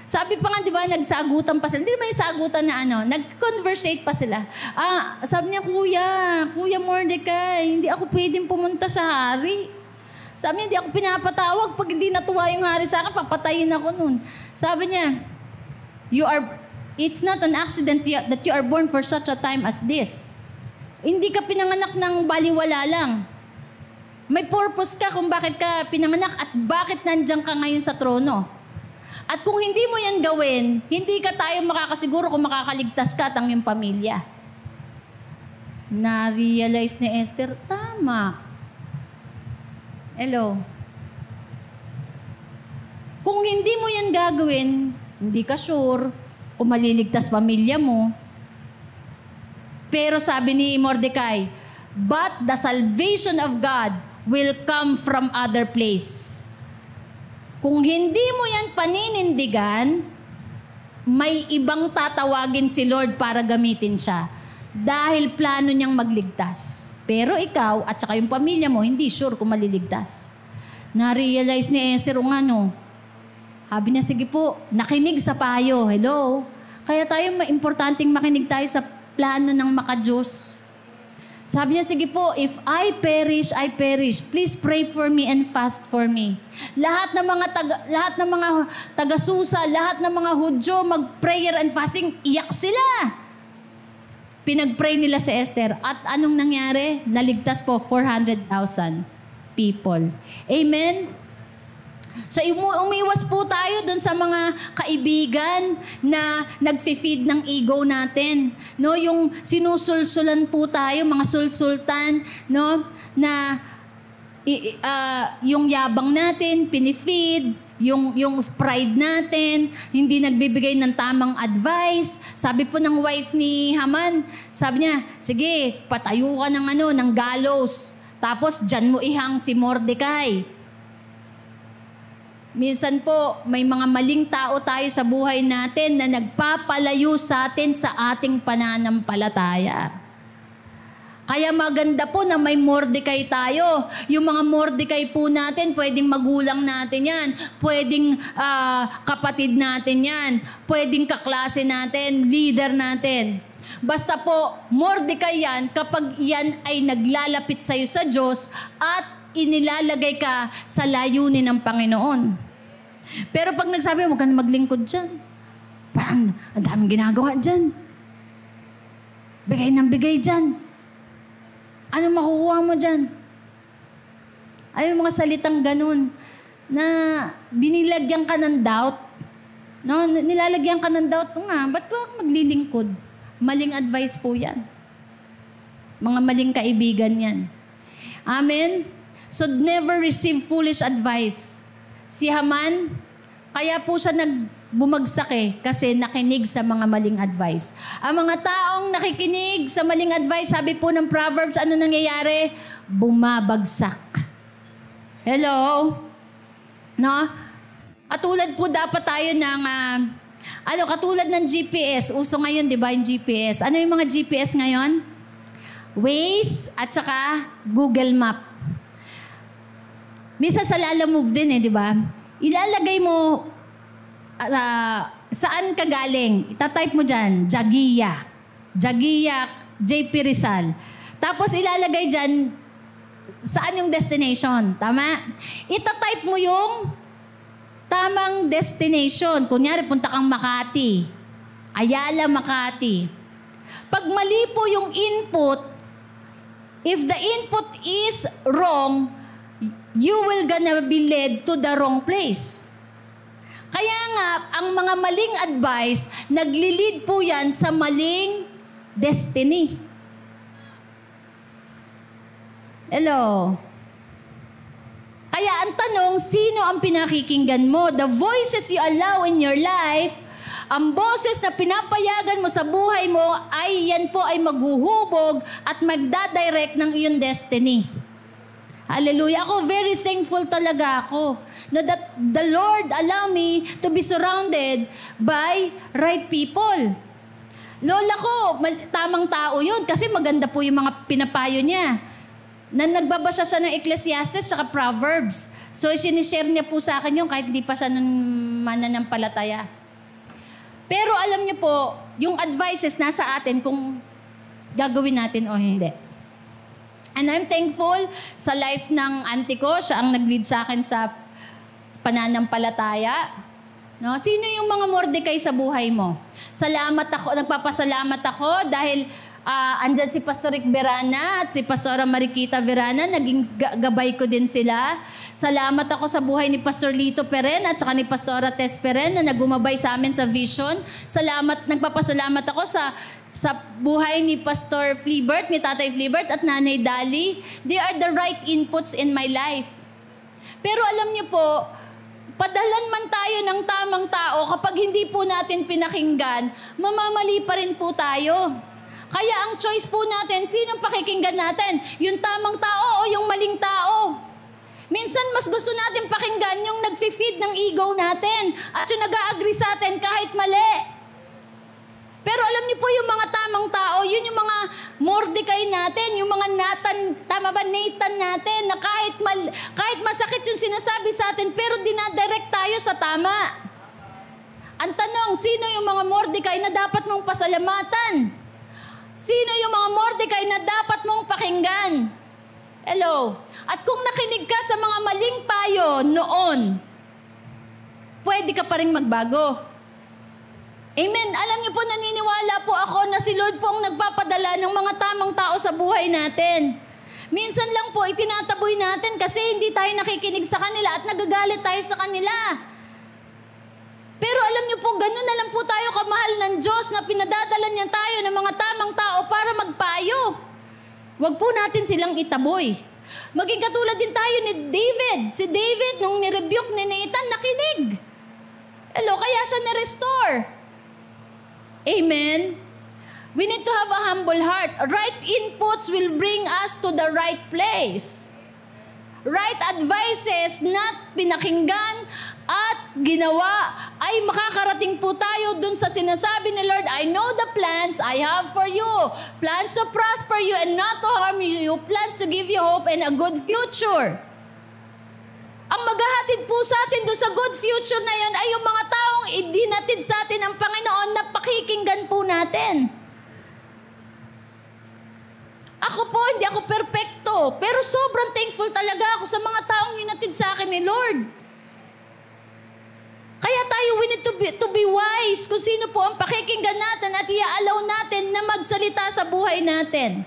Sabi pa nga, di ba, nagsagutan pa sila. Hindi naman yung sagutan na nag-conversate pa sila. Sabi niya, Kuya Mordecai, hindi ako pwedeng pumunta sa hari. Sabi niya, hindi ako pinapatawag. Pag hindi natuwa yung hari sa akin, papatayin ako nun. Sabi niya, it's not an accident that you are born for such a time as this. Hindi ka pinanganak ng baliwala lang. May purpose ka kung bakit ka pinanganak at bakit nandiyan ka ngayon sa trono. At kung hindi mo yan gawin, hindi ka tayo makakasiguro kung makakaligtas ka at ang iyong pamilya. Na-realize ni Esther, tama. Hello. Kung hindi mo yan gagawin, hindi ka sure kung maliligtas pamilya mo. Pero sabi ni Mordecai, but the salvation of God will come from other place. Kung hindi mo yan paninindigan, may ibang tatawagin si Lord para gamitin siya. Dahil plano niyang magligtas. Pero ikaw at saka yung pamilya mo, hindi sure kung maliligtas. Na-realize ni Esther kung ano. Sabi niya, sige po, nakinig sa payo. Hello? Kaya tayo, importanteng makinig tayo sa plano ng maka-Diyos. Sabi niya, sige po, if I perish. Please pray for me and fast for me. Lahat ng mga taga-susa, lahat ng mga Hudyo, mag-prayer and fasting, iyak sila. Pinag-pray nila si Esther. At anong nangyari? Naligtas po 400,000 people. Amen? So umiwas po tayo dun sa mga kaibigan na nagfi-feed ng ego natin. No, yung sinusulsulan po tayo, mga sulsultan, no, na yung yabang natin pinifeed, yung pride natin, hindi nagbibigay ng tamang advice. Sabi po ng wife ni Haman, sabi niya, sige, patayo ka ng gallows. Tapos dyan mo ihang si Mordecai. Minsan po, may mga maling tao tayo sa buhay natin na nagpapalayo sa atin sa ating pananampalataya. Kaya maganda po na may Mordecai tayo. Yung mga Mordecai po natin, pwedeng magulang natin yan, pwedeng kapatid natin yan, pwedeng kaklase natin, leader natin. Basta po, Mordecai yan kapag yan ay naglalapit sa'yo sa Diyos at inilalagay ka sa layunin ng Panginoon. Pero pag nagsabi, huwag ka na maglingkod dyan. Parang, ang daming ginagawa dyan. Bigay ng bigay dyan. Ano makukuha mo dyan? Ay, mga salitang ganun na binilagyan ka ng doubt. No? Nilalagyan ka ng doubt. Ba't ba maglilingkod? Maling advice po yan. Mga maling kaibigan yan. Amen? So, never receive foolish advice. Si Haman, kaya po siya bumagsak kasi nakinig sa mga maling advice. Ang mga taong nakikinig sa maling advice, sabi po ng Proverbs, ano nangyayari? Bumabagsak. Hello? No? Katulad po dapat tayo ng, katulad ng GPS. Uso ngayon, di ba, yung GPS. Ano yung mga GPS ngayon? Waze at saka Google Map. Misa sa Lalamove din di ba? Ilalagay mo saan ka galing. Itatype mo dyan, Jagiya, JP Rizal. Tapos ilalagay dyan, saan yung destination. Tama? Itatype mo yung tamang destination. Kunyari, punta kang Makati. Ayala, Makati. Pag mali po yung input, if the input is wrong, you will gonna be led to the wrong place. Kaya nga, ang mga maling advice, naglilid po yan sa maling destiny. Hello? Kaya ang tanong, sino ang pinakikinggan mo? The voices you allow in your life, ang boses na pinapayagan mo sa buhay mo, yan po ay maghuhubog at magdadirect ng iyong destiny. Hallelujah. Ako, very thankful talaga ako that the Lord allow me to be surrounded by right people. Lola ko, tamang tao yun kasi maganda po yung mga pinapayo niya. Na nagbabasa siya ng Ecclesiastes saka Proverbs. So, sinishare niya po sa akin yun kahit hindi pa siya mananampalataya. Pero alam niyo po, yung advices nasa atin kung gagawin natin o hindi. And I'm thankful sa life ng auntie ko. Siya ang nag-lead sa akin sa pananampalataya. No? Sino yung mga Mordecai sa buhay mo? Nagpapasalamat ako dahil Andyan si Pastor Rick Verana at si Pastora Mariquita Verana. Naging gabay ko din sila. Salamat ako sa buhay ni Pastor Lito Peren at saka ni Pastora Tess Peren na nagumabay sa amin sa vision. Nagpapasalamat ako sa buhay ni Pastor Flibert, ni Tatay Flibert at Nanay Dali. They are the right inputs in my life. Pero alam niyo po, padalan man tayo ng tamang tao, kapag hindi po natin pinakinggan, mamamali pa rin po tayo. Kaya ang choice po natin, sinong pakikinggan natin? Yung tamang tao o yung maling tao? Minsan mas gusto natin pakinggan yung nag-feed ng ego natin at yung nag-a-agree sa atin kahit mali. Pero alam niyo po yung mga tamang tao, yun yung mga Mordecai natin, yung mga Nathan natin na kahit masakit yung sinasabi sa atin pero dinadirect tayo sa tama. Ang tanong, sino yung mga Mordecai na dapat mong pasalamatan? Sino yung mga Mordecai na dapat mong pakinggan? Hello? At kung nakinig ka sa mga maling payo noon, pwede ka pa rin magbago. Amen. Alam niyo po, naniniwala po ako na si Lord po ang nagpapadala ng mga tamang tao sa buhay natin. Minsan lang po, itinataboy natin kasi hindi tayo nakikinig sa kanila at nagagalit tayo sa kanila. Pero alam niyo po, ganun na lang po tayo kamahal ng Diyos na pinadadala niya tayo ng mga tamang tao para magpayo. Huwag po natin silang itaboy. Maging katulad din tayo ni David. Si David, nung nirebuke ni Nathan, nakinig. Hello, kaya siya na-restore. Amen? We need to have a humble heart. Right inputs will bring us to the right place. Right advices, not pinakinggan at ginawa, ay makakarating po tayo dun sa sinasabi ni Lord, I know the plans I have for you. Plans to prosper you and not to harm you. Plans to give you hope and a good future. Ang maghahatid po sa atin doon sa good future na yan ay yung mga taong idinatid sa atin ng Panginoon na pakikinggan po natin. Ako po, hindi ako perfecto, pero sobrang thankful talaga ako sa mga taong hinatid sa akin ni Lord. Kaya tayo, we need to be wise kung sino po ang pakikinggan natin at i-allow natin na magsalita sa buhay natin.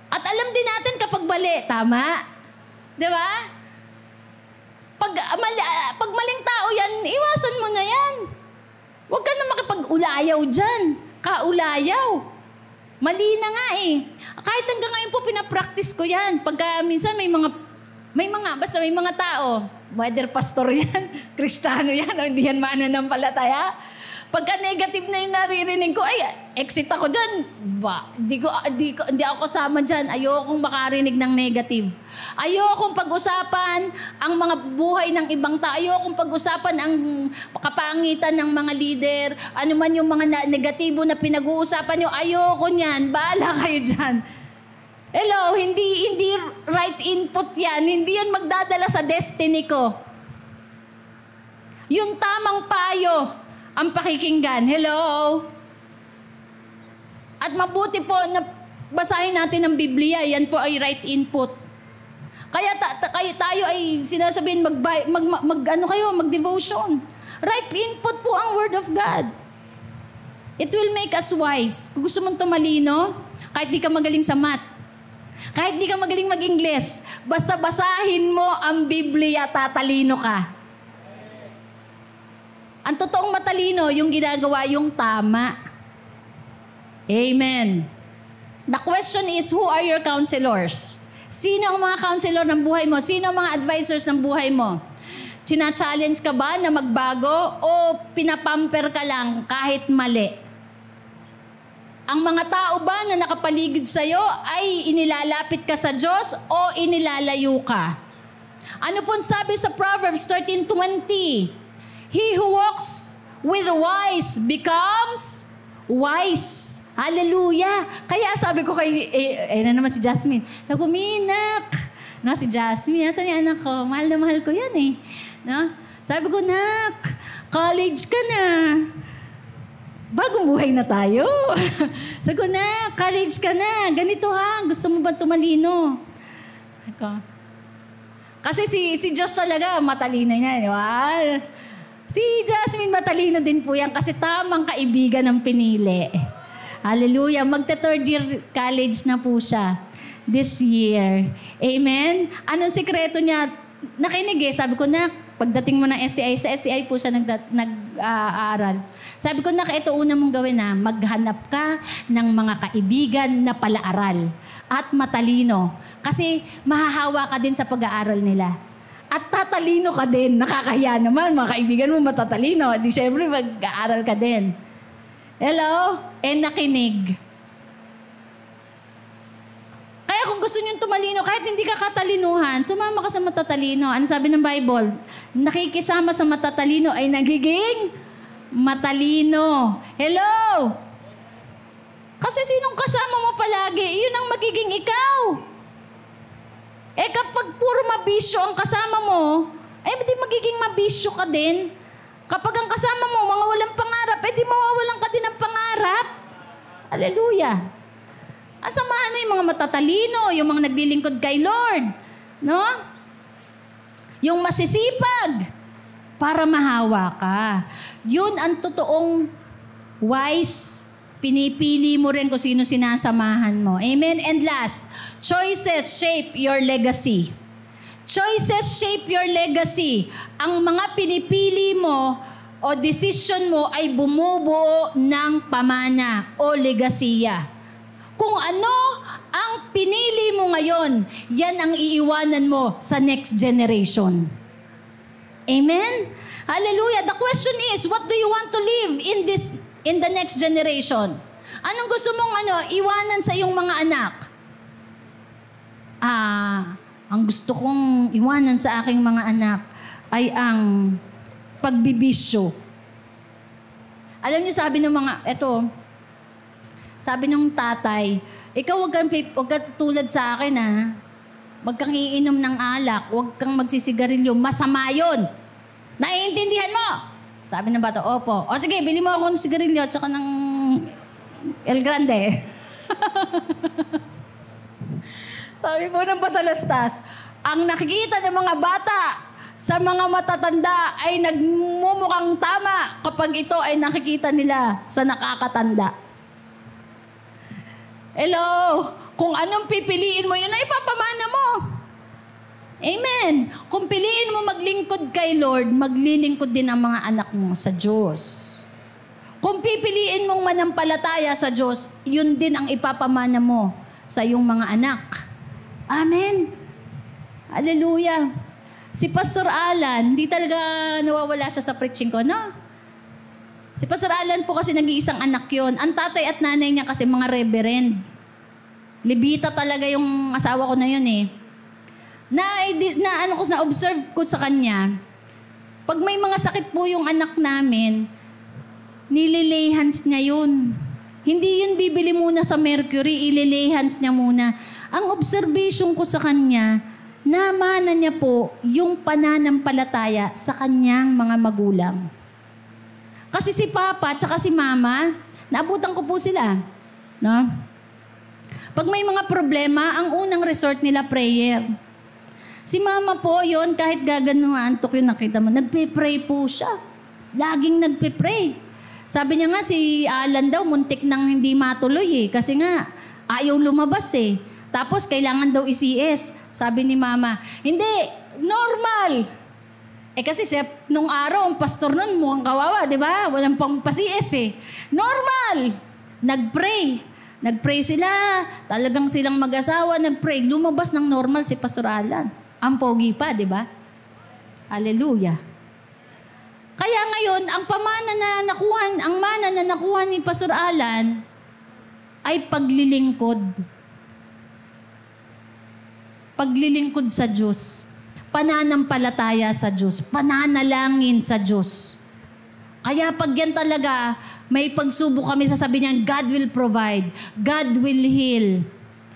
At alam din natin kapag mali, tama? Di ba? Pag maling tao yan, iwasan mo na yan. Huwag ka na makipag-ulayaw dyan. Kaulayaw. Mali na nga eh. Kahit hanggang ngayon po, pinapractice ko yan. Pagka minsan may mga tao, whether pastor yan, Kristiyano yan, o hindi yan mananampalataya. Pagka negative na yung naririnig ko, ay, exit ako dyan. Hindi ako kasama dyan. Ayokong makarinig ng negative. Ayokong pag-usapan ang mga buhay ng ibang tao. Ayokong pag-usapan ang kapangitan ng mga leader. Ano man yung mga negatibo na pinag-uusapan nyo, ayoko niyan. Bahala kayo dyan. Hello, hindi right input yan. Hindi yan magdadala sa destiny ko. Yung tamang payo ang pakikinggan. Hello? At mabuti po na basahin natin ang Biblia. Yan po ay right input. Kaya tayo ay sinasabihin mag-devotion. Right input po ang Word of God. It will make us wise. Kung gusto mong tumalino, kahit di ka magaling sa math, kahit di ka magaling mag-Ingles, basta basahin mo ang Biblia, tatalino ka. Ang totoong matalino, yung ginagawa yung tama. Amen. The question is, who are your counselors? Sino ang mga counselor ng buhay mo? Sino ang mga advisors ng buhay mo? Sina-challenge ka ba na magbago o pinapamper ka lang kahit mali? Ang mga tao ba na nakapaligid sa'yo ay inilalapit ka sa Diyos o inilalayo ka? Ano pong sabi sa Proverbs 13:20? He who walks with the wise becomes wise. Hallelujah! Kaya sabi ko kay, na naman si Jasmine. Sabi ko, Minak! No, si Jasmine, asan yung anak ko? Mahal na mahal ko yan eh. No? Sabi ko, Nak, college ka na. Bagong buhay na tayo. Sabi ko, Nak, college ka na. Ganito ha, gusto mo ba tumalino? Kasi si Diyos talaga, matalino niya. Di ba? Si Jasmine matalino din po yan kasi tamang kaibigan ang pinili. Hallelujah. Magta-third year college na po siya this year. Amen? Anong sikreto niya? Nakinig sabi ko na, pagdating mo ng STI, sa STI po siya nag-aaral. Sabi ko na, ito una mong gawin na, maghanap ka ng mga kaibigan na palaaral at matalino. Kasi mahahawa ka din sa pag-aaral nila. At tatalino ka din. Nakakahiya naman, mga kaibigan mo matatalino. Di syempre mag-aaral ka din. Hello? Nakinig. Kaya kung gusto nyo tumalino, kahit hindi ka katalinuhan, sumama ka sa matatalino. Ano sabi ng Bible? Nakikisama sa matatalino ay nagiging matalino. Hello? Kasi sinong kasama mo palagi, yun ang magiging ikaw. Kapag puro mabisyo ang kasama mo, di magiging mabisyo ka din. Kapag ang kasama mo, mga walang pangarap, di mawawalan ka din ng pangarap. Hallelujah. Asamahan mo yung mga matatalino, yung mga naglilingkod kay Lord. No? Yung masisipag para mahawa ka. Yun ang totoong wise. Pinipili mo rin kung sino sinasamahan mo. Amen? And last, choices shape your legacy. Choices shape your legacy. Ang mga pinipili mo o decision mo ay bumubuo ng pamana o legasiya. Kung ano ang pinili mo ngayon, yan ang iiwanan mo sa next generation. Amen? Hallelujah. The question is, what do you want to live in the next generation? Anong gusto mong iwanan sa iyong mga anak? Ang gusto kong iwanan sa aking mga anak ay ang pagbibisyo. Alam niyo, sabi ng sabi ng tatay, ikaw wag kang tulad sa akin Wag kang iinom ng alak, wag kang magsisigarilyo, masama yun. Naiintindihan mo? Sabi ng bata, opo. O sige, bili mo ako ng sigarilyo at saka ng El Grande. Sabi po ng patalastas, ang nakikita ng mga bata sa mga matatanda ay nagmumukhang tama kapag ito ay nakikita nila sa nakakatanda. Hello? Kung anong pipiliin mo, yun ay ipapamana mo. Amen. Kung piliin mo maglingkod kay Lord, maglilingkod din ang mga anak mo sa Diyos. Kung pipiliin mong manampalataya sa Diyos, yun din ang ipapamana mo sa iyong mga anak. Amen. Hallelujah. Si Pastor Alan, hindi talaga nawawala siya sa preaching ko, no? Si Pastor Alan po kasi nag-iisang anak yon. Ang tatay at nanay niya kasi mga reverend. Libita talaga yung asawa ko na yun Na-observe ko sa kanya, pag may mga sakit po yung anak namin, nililay hands niya yun. Hindi yun bibili muna sa Mercury, ililay hands niya muna. Ang observation ko sa kanya, namana niya po yung pananampalataya sa kanyang mga magulang. Kasi si Papa at si Mama, naabutan ko po sila. No? Pag may mga problema, ang unang resort nila prayer. Si Mama po yon, kahit gaganuhan, antok yung nakita mo, nagpe-pray po siya. Laging nagpe-pray. Sabi niya nga, si Alan daw, muntik nang hindi matuloy kasi nga, ayaw lumabas Tapos, kailangan daw i-CS. Sabi ni Mama, hindi, normal. Kasi nung araw, ang pastor nun, mukhang kawawa, di ba? Walang pang pa-CS Normal. Nag-pray. Nag-pray sila. Talagang silang mag-asawa, nag-pray. Lumabas ng normal si Pastor Alan. Ang pogi pa, di ba? Hallelujah. Kaya ngayon, ang mana na nakuha ni Pastor Alan ay paglilingkod. Paglilingkod sa Diyos. Pananampalataya sa Diyos. Pananalangin sa Diyos. Kaya pag yan talaga, may pagsubok kami, sasabihin niya, God will provide. God will heal.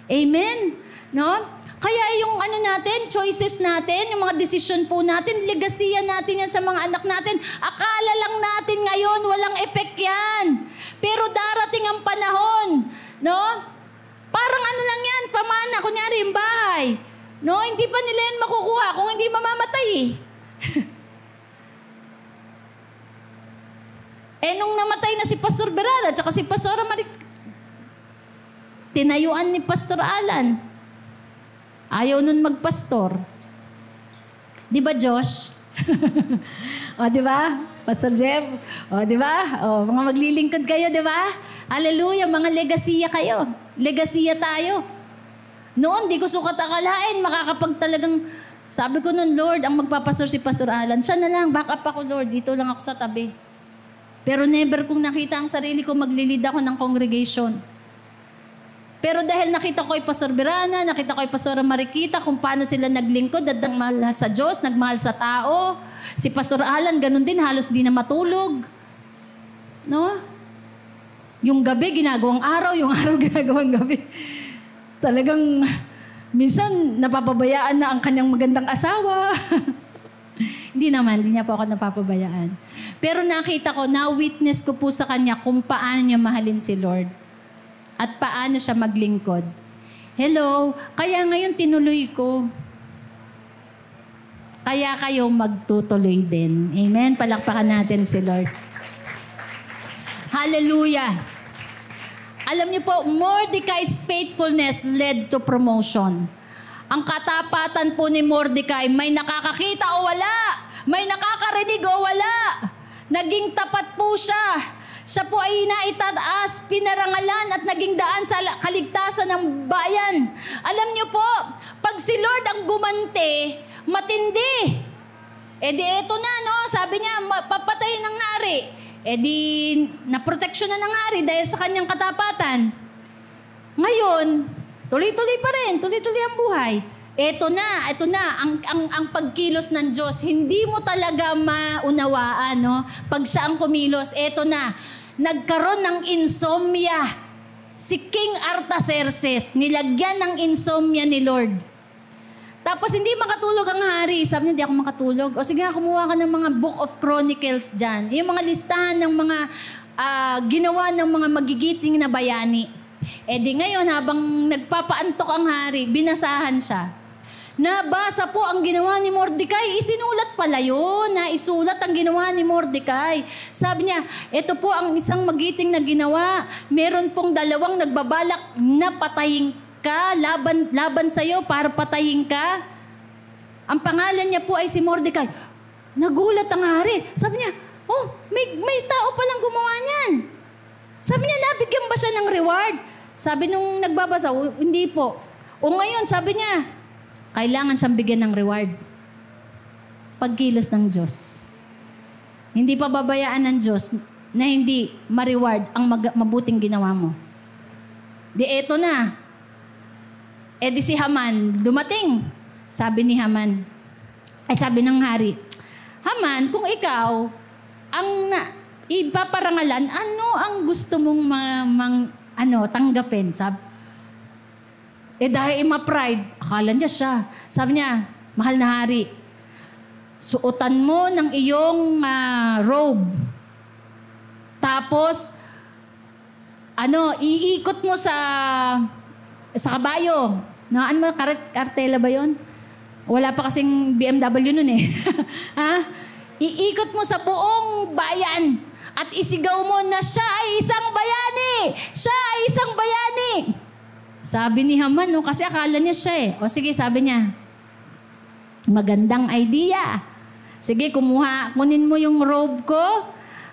Amen? No? Kaya yung choices natin, yung mga decision po natin, legasiya natin yan sa mga anak natin. Akala lang natin ngayon, walang effect yan. Pero darating ang panahon, no? Parang lang yan, pamana, kunyari yung bahay. No, hindi pa nila yan makukuha kung hindi mamamatay nung namatay na si Pastor Berara at si Pastor tinayuan ni Pastor Alan. Ayaw nun magpastor. Di ba, Josh? O, di ba? Pastor Jeff? O, di ba? O, mga maglilingkod kayo, di ba? Hallelujah, mga legasiya kayo. Legasiya tayo. Noon, di ko sukat akalain, makakapag talagang, sabi ko nun, Lord, ang magpapastor si Pastor Alan, siya na lang, back up ako, Lord, dito lang ako sa tabi. Pero never kong nakita ang sarili ko, maglilid ako ng congregation. Pero dahil nakita ko kay Pastor Birana, nakita ko kay Pastor Marikita kung paano sila naglingkod at nagmahal sa Diyos, nagmahal sa tao. Si Pastor Alan, ganun din, halos di na matulog. No? Yung gabi, ginagawang araw, yung araw, ginagawang gabi. Talagang, minsan, napapabayaan na ang kanyang magandang asawa. Hindi naman, hindi niya po ako napapabayaan. Pero nakita ko, na-witness ko po sa kanya kung paano niya mahalin si Lord. At paano siya maglingkod. Hello, kaya ngayon tinuloy ko. Kaya kayo magtutuloy din. Amen? Palakpakan natin si Lord. Hallelujah. Alam niyo po, Mordecai's faithfulness led to promotion. Ang katapatan po ni Mordecai, may nakakakita o wala. May nakakarinig o wala. Naging tapat po siya. Siya po ay naitataas, pinarangalan at naging daan sa kaligtasan ng bayan. Alam niyo po, pag si Lord ang gumante, matindi. E di eto na, no? Sabi niya, papatayin ng hari. E di naproteksyon na ng hari dahil sa kanyang katapatan. Ngayon, tuloy-tuloy pa rin, tuloy-tuloy ang buhay. Ito na, ang pagkilos ng Diyos, hindi mo talaga maunawaan, no? Pag siya ang kumilos, ito na, nagkaroon ng insomnia. Si King Artaxerxes, nilagyan ng insomnia ni Lord. Tapos hindi makatulog ang hari. Sabi niya, hindi ako makatulog. O sige nga, kumuha ka ng mga Book of Chronicles dyan. Yung mga listahan ng mga ginawa ng mga magigiting na bayani. E di ngayon, habang nagpapaantok ang hari, binasahan siya. Nabasa po ang ginawa ni Mordecai. Isinulat pala yun. Naisulat ang ginawa ni Mordecai. Sabi niya, ito po ang isang magiting na ginawa. Meron pong dalawang nagbabalak na patayin ka, laban sa'yo para patayin ka. Ang pangalan niya po ay si Mordecai. Nagulat ang hari. Sabi niya, oh, may tao palang gumawa niyan. Sabi niya, nabigyan ba siya ng reward? Sabi nung nagbabasa, hindi po. O ngayon, sabi niya, kailangan siyang bigyan ng reward. Pagkilos ng Diyos. Hindi pa babayaan ng Diyos na hindi ma-reward ang mabuting ginawa mo. Di eto na. E di si Haman, dumating. Sabi ni Haman, sabi ng hari, Haman, kung ikaw ang ipaparangalan, ano ang gusto mong tanggapin? Dahil ma-pride, akala niya siya. Sabi niya, mahal na hari, suotan mo ng iyong robe. Tapos, iikot mo sa kabayo. Kartela ba yon? Wala pa kasing BMW nun eh. Iikot mo sa buong bayan at isigaw mo na siya ay isang bayani! Siya ay isang bayani! Sabi ni Haman, kasi akala niya siya eh. O sige, sabi niya, magandang idea. Sige, kunin mo yung robe ko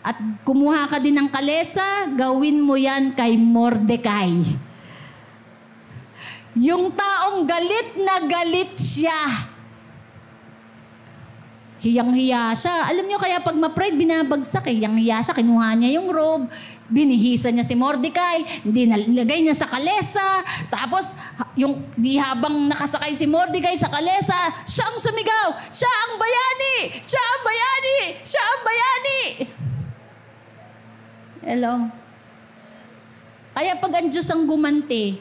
at kumuha ka din ng kalesa, gawin mo yan kay Mordecai. Yung taong galit na galit siya. Hiyang-hiya siya. Alam niyo, kaya pag ma-pride, binabagsak eh. Hiyang-hiya siya, kinuha niya yung robe, binihisa niya si Mordecai, nilagay niya sa kalesa, tapos habang nakasakay si Mordecai sa kalesa, siya ang sumigaw, siya ang bayani! Siya ang bayani! Siya ang bayani! Hello? Kaya pag ang Diyos ang gumanti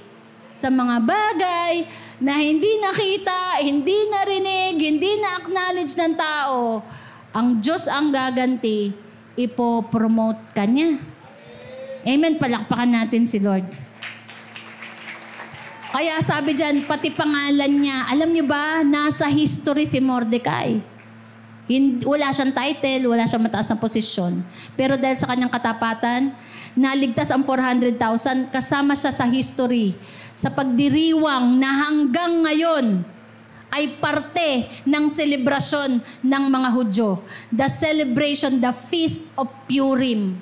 sa mga bagay na hindi nakita, hindi narinig, hindi na-acknowledge ng tao, ang Diyos ang gaganti, ipopromote ka niya. Amen, palakpakan natin si Lord. Kaya sabi dyan, pati pangalan niya, alam niyo ba, nasa history si Mordecai. Wala siyang title, wala siyang mataas na posisyon. Pero dahil sa kanyang katapatan, naligtas ang 400,000, kasama siya sa history, sa pagdiriwang na hanggang ngayon ay parte ng selebrasyon ng mga Hudyo. The celebration, the Feast of Purim.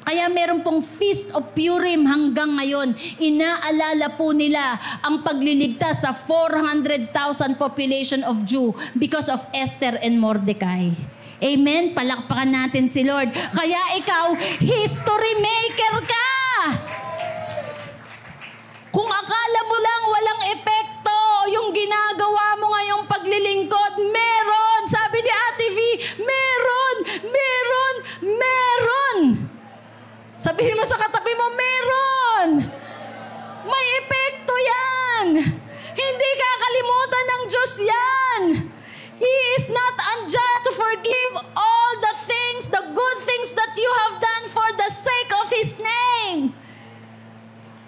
Kaya meron pong Feast of Purim hanggang ngayon. Inaalala po nila ang pagliligtas sa 400,000 population of Jew because of Esther and Mordecai. Amen? Palakpakan natin si Lord. Kaya ikaw, history maker ka! Kung akala mo lang walang epekto yung ginagawa mo ngayong paglilingkod, meron! Sabi ni Ate V, meron! Meron! Meron! Sabihin mo sa katabi mo, meron! May epekto yan! Hindi kakalimutan ng Diyos yan! He is not unjust to forgive all the things, the good things that you have done for the sake of His name.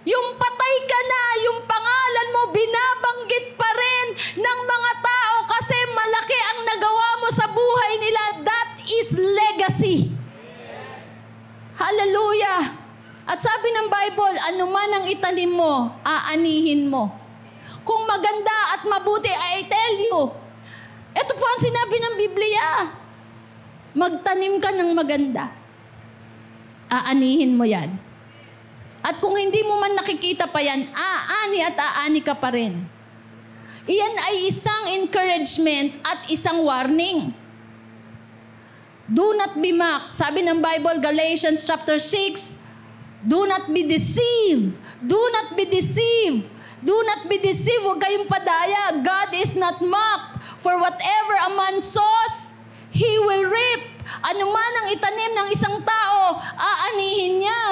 Yung patay ka na, yung pangalan mo, binabanggit pa rin ng mga tao kasi malaki ang nagawa mo sa buhay nila. That is legacy. Hallelujah! At sabi ng Bible, anuman ang itanim mo, aanihin mo. Kung maganda at mabuti, I tell you, ito po ang sinabi ng Biblia. Magtanim ka ng maganda. Aanihin mo yan. At kung hindi mo man nakikita pa yan, aani at aani ka pa rin. Iyan ay isang encouragement at isang warning. Do not be mocked. Sabi ng Bible, Galatians chapter 6, do not be deceived. Do not be deceived. Do not be deceived. Huwag kayong padaya. God is not mocked. For whatever a man sows, he will reap. Ano man ang itanim ng isang tao, aanihin niya.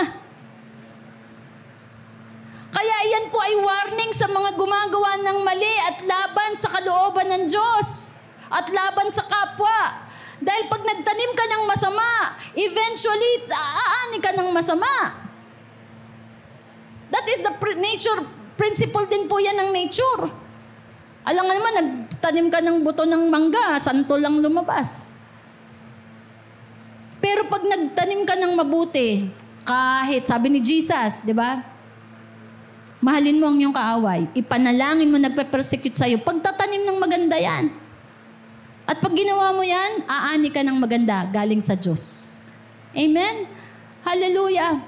Kaya iyan po ay warning sa mga gumagawa ng mali at laban sa kalooban ng Diyos at laban sa kapwa. Dahil pag nagtanim ka ng masama, eventually, aani ka ng masama. That is the principle din po yan ng nature. Alam nga naman, nagtanim ka ng buto ng mangga, santo lang lumabas. Pero pag nagtanim ka ng mabuti, kahit, sabi ni Jesus, di ba? Mahalin mo ang iyong kaaway. Ipanalangin mo, nagpe-persecute sa'yo. Pagtatanim ng maganda yan. At pag ginawa mo yan, aani ka ng maganda galing sa Diyos. Amen? Hallelujah!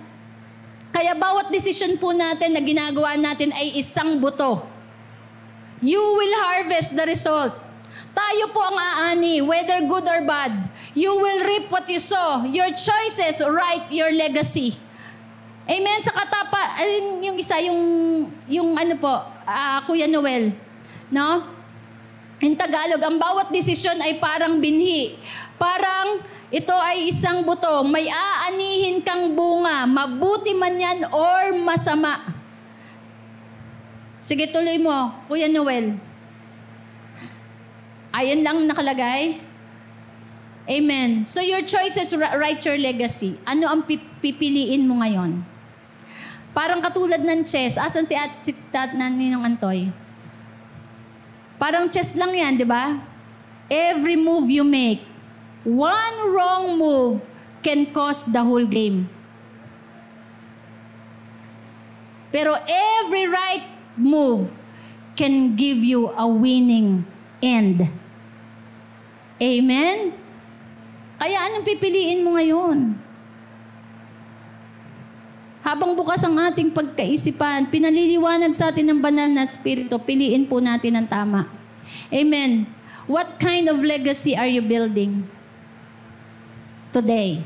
Kaya bawat decision po natin na ginagawa natin ay isang buto. You will harvest the result. Tayo po ang aani, whether good or bad. You will reap what you sow. Your choices write your legacy. Amen? Sa katapa, yung isa, yung ano po, Kuya Noel, no? In Tagalog, ang bawat desisyon ay parang binhi. Parang ito ay isang buto. May aanihin kang bunga. Mabuti man yan or masama. Sige, tuloy mo, Kuya Noel. Ayan lang nakalagay. Amen. So your choices write your legacy. Ano ang pipiliin mo ngayon? Parang katulad ng chess. Asan si Ninong Antoy? Parang chess lang yan, di ba? Every move you make, one wrong move can cost the whole game. Pero every right move can give you a winning end. Amen? Kaya anong pipiliin mo ngayon? Habang bukas ang ating pagkaisipan, pinaliliwanag sa atin ng banal na Espiritu, piliin po natin ang tama. Amen. What kind of legacy are you building today?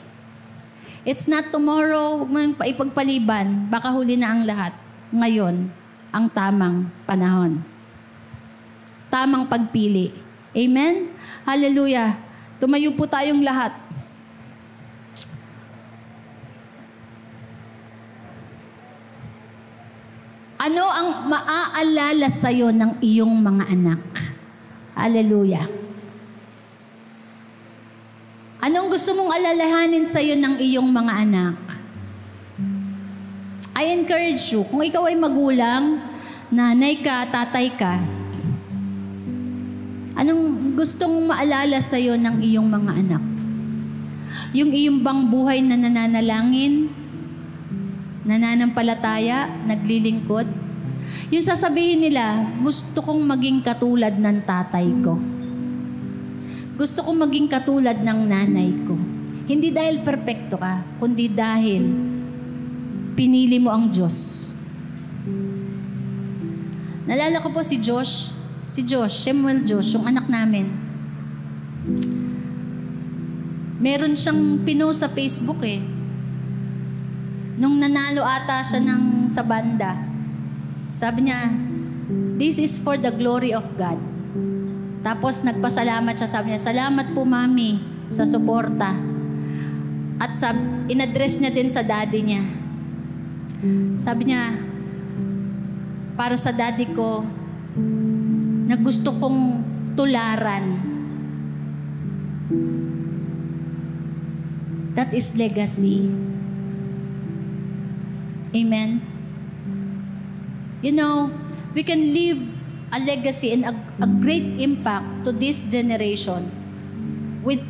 It's not tomorrow, huwag mo nang ipagpaliban, baka huli na ang lahat. Ngayon, ang tamang panahon. Tamang pagpili. Amen? Hallelujah. Tumayo po tayong lahat. Ano ang maaalala sa'yo ng iyong mga anak? Hallelujah. Anong gusto mong alalahanin sa'yo ng iyong mga anak? I encourage you, kung ikaw ay magulang, nanay ka, tatay ka, anong gustong maalala sa'yo ng iyong mga anak? Yung iyong bang buhay na nananalangin, nananampalataya, naglilingkod? Yung sasabihin nila, gusto kong maging katulad ng tatay ko. Gusto kong maging katulad ng nanay ko. Hindi dahil perpekto ka, kundi dahil pinili mo ang Diyos. Nalala ko po si Samuel Josh, yung anak namin. Meron siyang pinost sa Facebook nung nanalo ata siya sa banda. Sabi niya, "This is for the glory of God." Tapos nagpasalamat siya, sabi niya, "Salamat po mami sa suporta." At in-address niya din sa daddy niya. Sabi niya, "Para sa daddy ko, na gusto kong tularan." That is legacy. Amen? You know, we can leave a legacy and a great impact to this generation with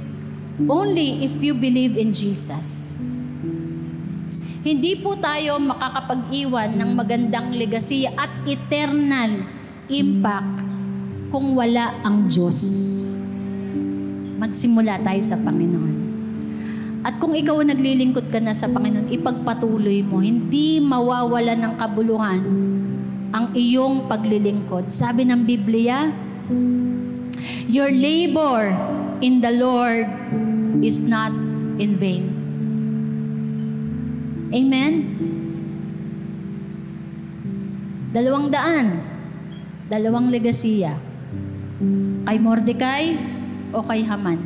only if you believe in Jesus. Hindi po tayo makakapag-iwan ng magandang legacy at eternal impact kung wala ang Diyos. Magsimula tayo sa Panginoon. At kung ikaw naglilingkod ka na sa Panginoon, ipagpatuloy mo, hindi mawawala ng kabuluhan ang iyong paglilingkod. Sabi ng Biblia, your labor in the Lord is not in vain. Amen? 200, 2 legasiya. Kay Mordecai o kay Haman.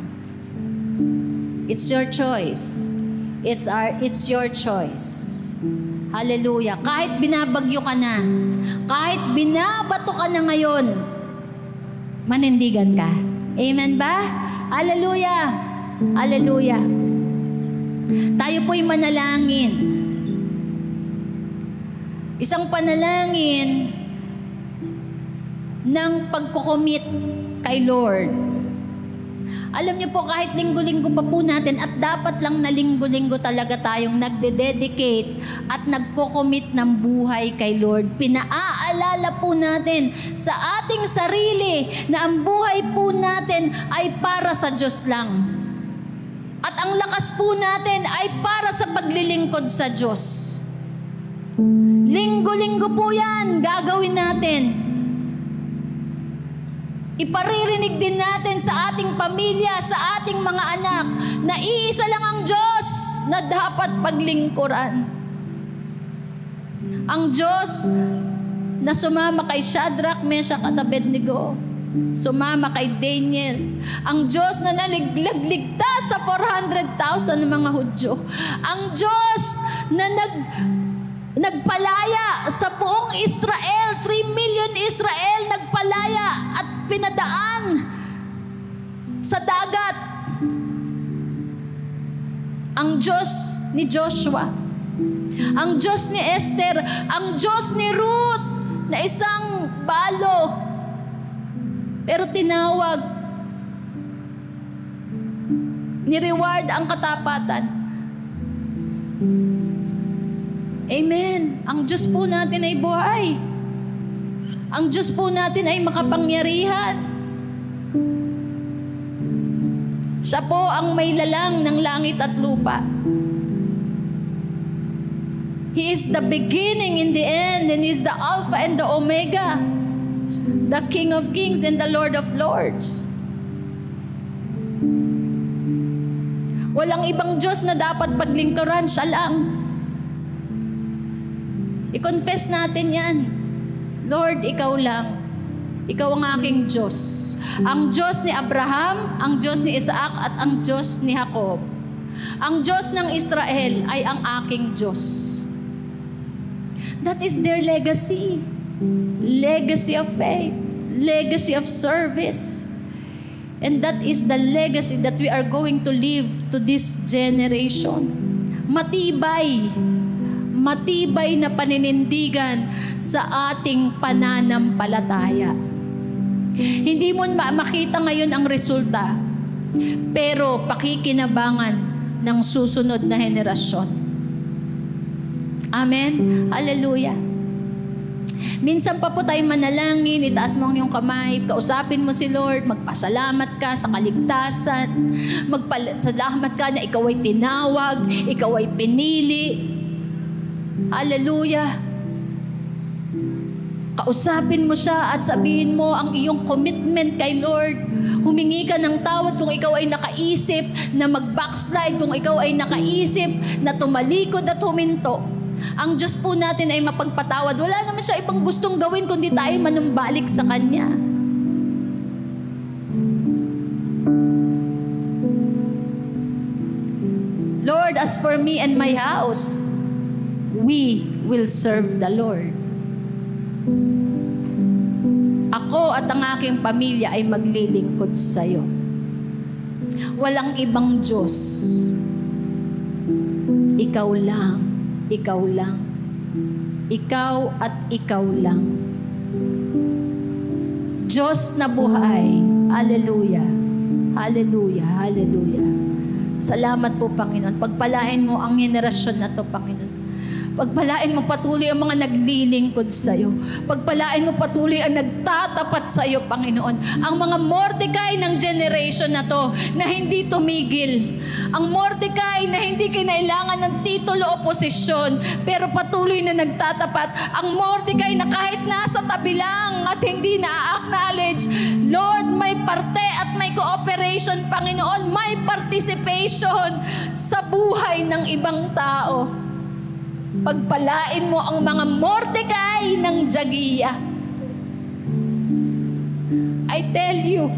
It's your choice. It's your choice. Hallelujah. Kahit binabagyo ka na, kahit binabato ka na ngayon, manindigan ka. Amen ba? Hallelujah. Hallelujah. Tayo po'y manalangin. Isang panalangin ng pagkukomit kay Lord. Alam niyo po, kahit linggo-linggo pa po natin, at dapat lang na linggo-linggo talaga tayong nagde-dedicate at nagko-commit ng buhay kay Lord. Pinaaalala po natin sa ating sarili na ang buhay po natin ay para sa Diyos lang. At ang lakas po natin ay para sa paglilingkod sa Diyos. Linggo-linggo po yan, gagawin natin. Iparirinig din natin sa ating pamilya, sa ating mga anak, na iisa lang ang Diyos na dapat paglingkuran. Ang Diyos na sumama kay Shadrach, Meshach at Abednego, sumama kay Daniel. Ang Diyos na naligligtas sa 400,000 ng mga Hudyo. Ang Diyos na nagpalaya sa buong Israel, 3 million Israel nagpalaya at pinadaan sa dagat. Ang Diyos ni Joshua, ang Diyos ni Esther, ang Diyos ni Ruth na isang balo, pero tinawag, ni-reward ang katapatan. Amen. Ang Diyos po natin ay buhay. Ang Diyos po natin ay makapangyarihan. Siya po ang may lalang ng langit at lupa. He is the beginning and the end, and He is the Alpha and the Omega, the King of Kings and the Lord of Lords. Walang ibang Diyos na dapat paglingkuran, siya lang. I-confess natin yan. Lord, Ikaw lang. Ikaw ang aking Diyos. Ang Diyos ni Abraham, ang Diyos ni Isaac, at ang Diyos ni Jacob. Ang Diyos ng Israel ay ang aking Diyos. That is their legacy. Legacy of faith. Legacy of service. And that is the legacy that we are going to leave to this generation. Matibay. Matibay na paninindigan sa ating pananampalataya. Hindi mo makita ngayon ang resulta, pero pakikinabangan ng susunod na henerasyon. Amen? Hallelujah. Minsan pa po tayo manalangin, itaas mo ang iyong kamay, kausapin mo si Lord, magpasalamat ka sa kaligtasan, magpasalamat ka na ikaw ay tinawag, ikaw ay pinili. Hallelujah. Kausapin mo siya at sabihin mo ang iyong commitment kay Lord. Humingi ka ng tawad kung ikaw ay nakaisip na mag-backslide, kung ikaw ay nakaisip na tumalikod at huminto. Ang Diyos po natin ay mapagpatawad. Wala naman siya ibang gustong gawin kundi tayo manumbalik sa Kanya. Lord, as for me and my house, we will serve the Lord. Ako at ang aking pamilya ay maglilingkod sa iyo. Walang ibang Diyos. Ikaw lang. Ikaw lang. Ikaw at ikaw lang. Diyos na buhay. Hallelujah. Hallelujah. Hallelujah. Salamat po, Panginoon. Pagpalain mo ang henerasyon na to, Panginoon. Pagpalain mo patuloy ang mga naglilingkod sa iyo. Pagpalain mo patuloy ang nagtatapat sa iyo, Panginoon. Ang mga Mordecai ng generation na to na hindi tumigil. Ang Mordecai na hindi kinailangan ng titulo o posisyon pero patuloy na nagtatapat. Ang Mordecai na kahit nasa tabi lang at hindi na-acknowledge, Lord, may parte at may cooperation, Panginoon. May participation sa buhay ng ibang tao. Pagpalain mo ang mga Mordecai ng Jagiya. I tell you,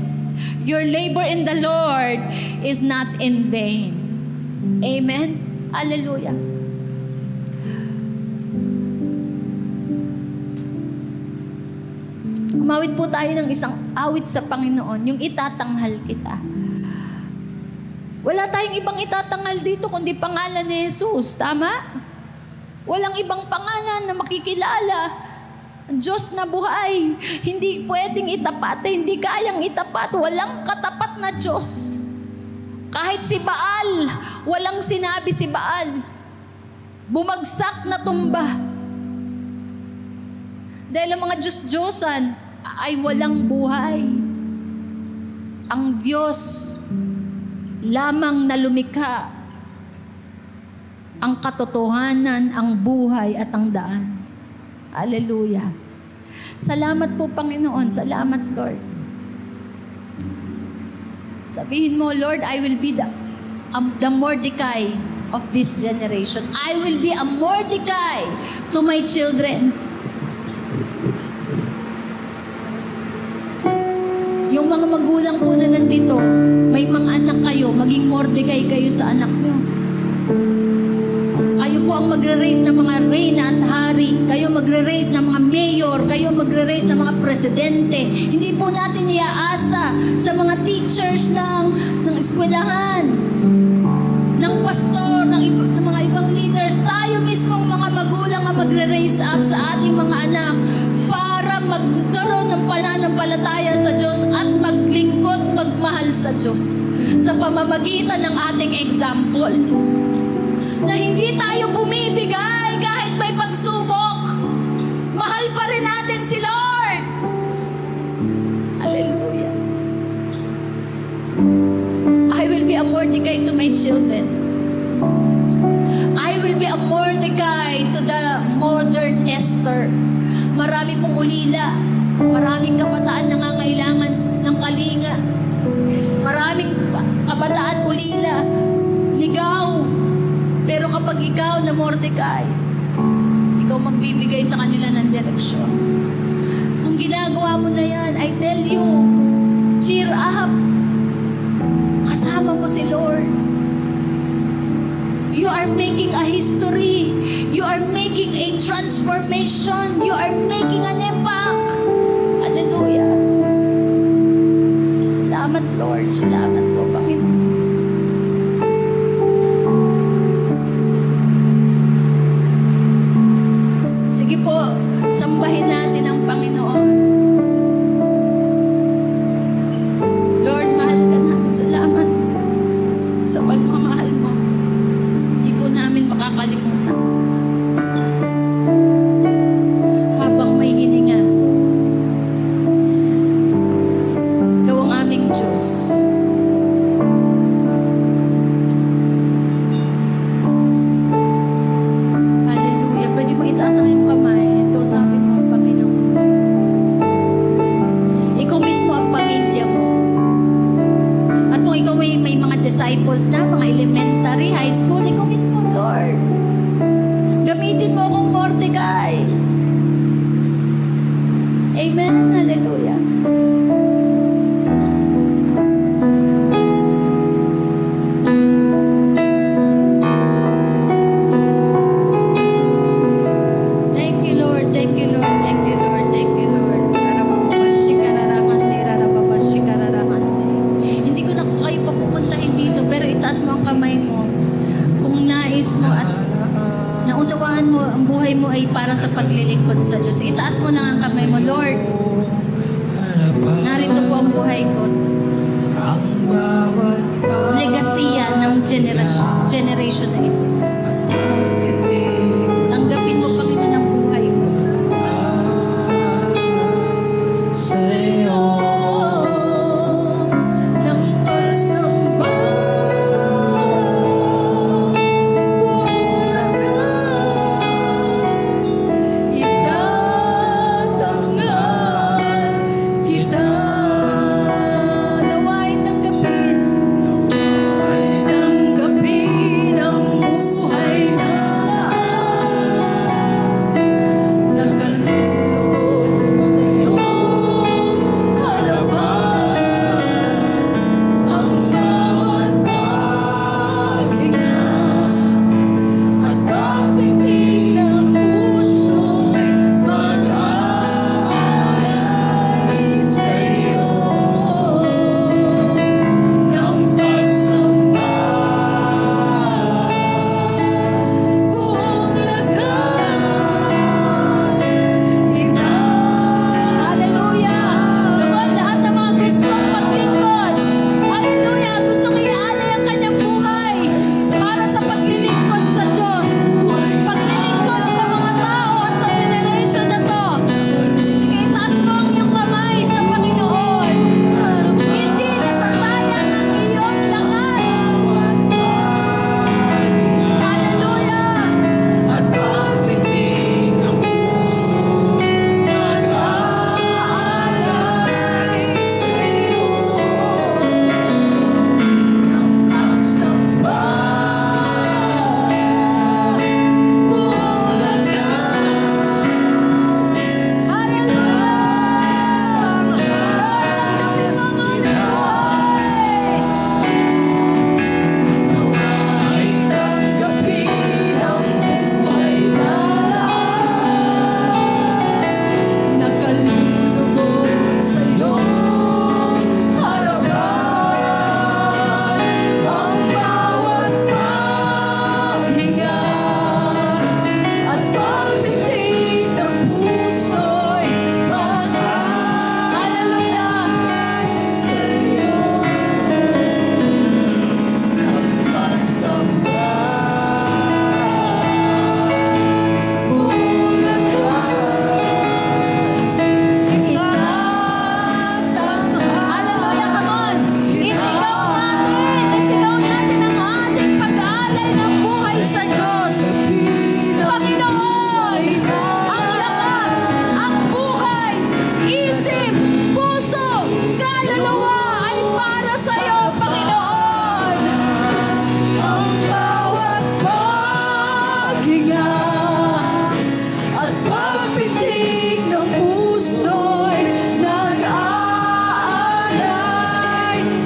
your labor in the Lord is not in vain. Amen? Hallelujah. Umawit po tayo ng isang awit sa Panginoon, yung itatanghal kita. Wala tayong ibang itatanghal dito kundi pangalan ni Jesus. Tama? Walang ibang pangalan na makikilala. Ang Diyos na buhay, hindi pwedeng itapat, hindi kayang itapat. Walang katapat na Diyos. Kahit si Baal, walang sinabi si Baal. Bumagsak na tumba. Dahil ang mga Diyos-Diyosan ay walang buhay. Ang Diyos lamang na lumikha, ang katotohanan, ang buhay at ang daan. Hallelujah. Salamat po, Panginoon. Salamat, Lord. Sabihin mo, Lord, I will be the Mordecai of this generation. I will be a Mordecai to my children. Yung mga magulang po na nandito, may mga anak kayo, maging Mordecai kayo sa anak nyo. Kayo po ang magre-raise ng mga reyna at hari. Kayo magre-raise ng mga mayor. Kayo magre-raise ng mga presidente. Hindi po natin iaasa sa mga teachers lang, ng eskwelahan, ng pastor, sa mga ibang leaders. Tayo mismong mga magulang ang magre-raise up sa ating mga anak para magkaroon ng pananampalataya sa Diyos at maglingkod, magmahal sa Diyos sa pamamagitan ng ating example. Na hindi tayo bumibigay kahit may pagsubok. Mahal pa rin natin si Lord. Hallelujah. I will be a Mordecai to my children. I will be a Mordecai to the modern Esther. Marami pong ulila. Maraming kabataan nangangailangan ng kalinga. Maraming kabataan ulila. Ligaw. Pero kapag ikaw na Mordecai, ikaw magbibigay sa kanila ng direksyon. Kung ginagawa mo na yan, I tell you, cheer up. Kasama mo si Lord. You are making a history. You are making a transformation. You are making an impact. Hallelujah. Salamat, Lord. Salamat po, Panginoon. Sige po, sambahin natin ang Panginoon. makalimutan. Habang may hininga, ikaw ang aming Diyos. Hallelujah. Pwede mo itaas ang iyong kamay. Kausapin mo ang Panginoon. I-commit mo ang pamilya mo. At kung ikaw may mga disciples na, mga elementary, high school, i-commit mo, Lord. Gamitin mo akong Mordecai. Amen. Hallelujah. Thank you, Lord. Thank you, Lord. Thank you, Lord. Thank you, Lord. Hindi ko na kayo papupuntahin dito, pero itaas mo ang kamay mo. Kung nais mo at naunawaan mo, ang buhay mo ay para sa paglilingkod sa Diyos. Itaas mo na ang kamay mo, Lord. Narito po ang buhay ko. Legasiya ng generation na ito. Tanggapin mo, Panginoon, ang buhay ko. Sa'yo ng pagsamba, buong lakas, itatangal kita. Nawa'y tanggapin ang buhay na nakalulugod sa iyong harapan. Ang bawat paghinga at pagtingin ng puso'y mag-aalay sa iyo ng pagsamba. Buong lakas, Hallelujah! Naman lahat ng mga gustong maglingkod. Hallelujah! Gustong ialay ang kanyang buhay para sa paglilingkod sa Diyos. Paglilingkod sa mga tao at sa generation na to. Sige, itaas mo ang iyong kamay sa Panginoon. Hindi nasasayang ang iyong lakas. Hallelujah! At pagpitig ng puso, Mag-aalay sa iyo ng pagsamba. Buong lakas. Hallelujah! Lord, tanggapin mo ang buhay. nawa'y tanggapin ang buhay na Nakalulugod sa iyong harapan. Ang bawat paghinga at pagbitig ng puso'y Hallelujah! sa iyo ng pagsamba. Buong lakas, Hallelujah, come on! Isigaw natin ang ating pag-aalay ng buhay sa Diyos. Panginoon, ang lakas, ang buhay, isip, puso, kaluluwa ay para sa iyo, Panginoon. Ang bawat paghinga at pagpitig ng puso'y nag-aalay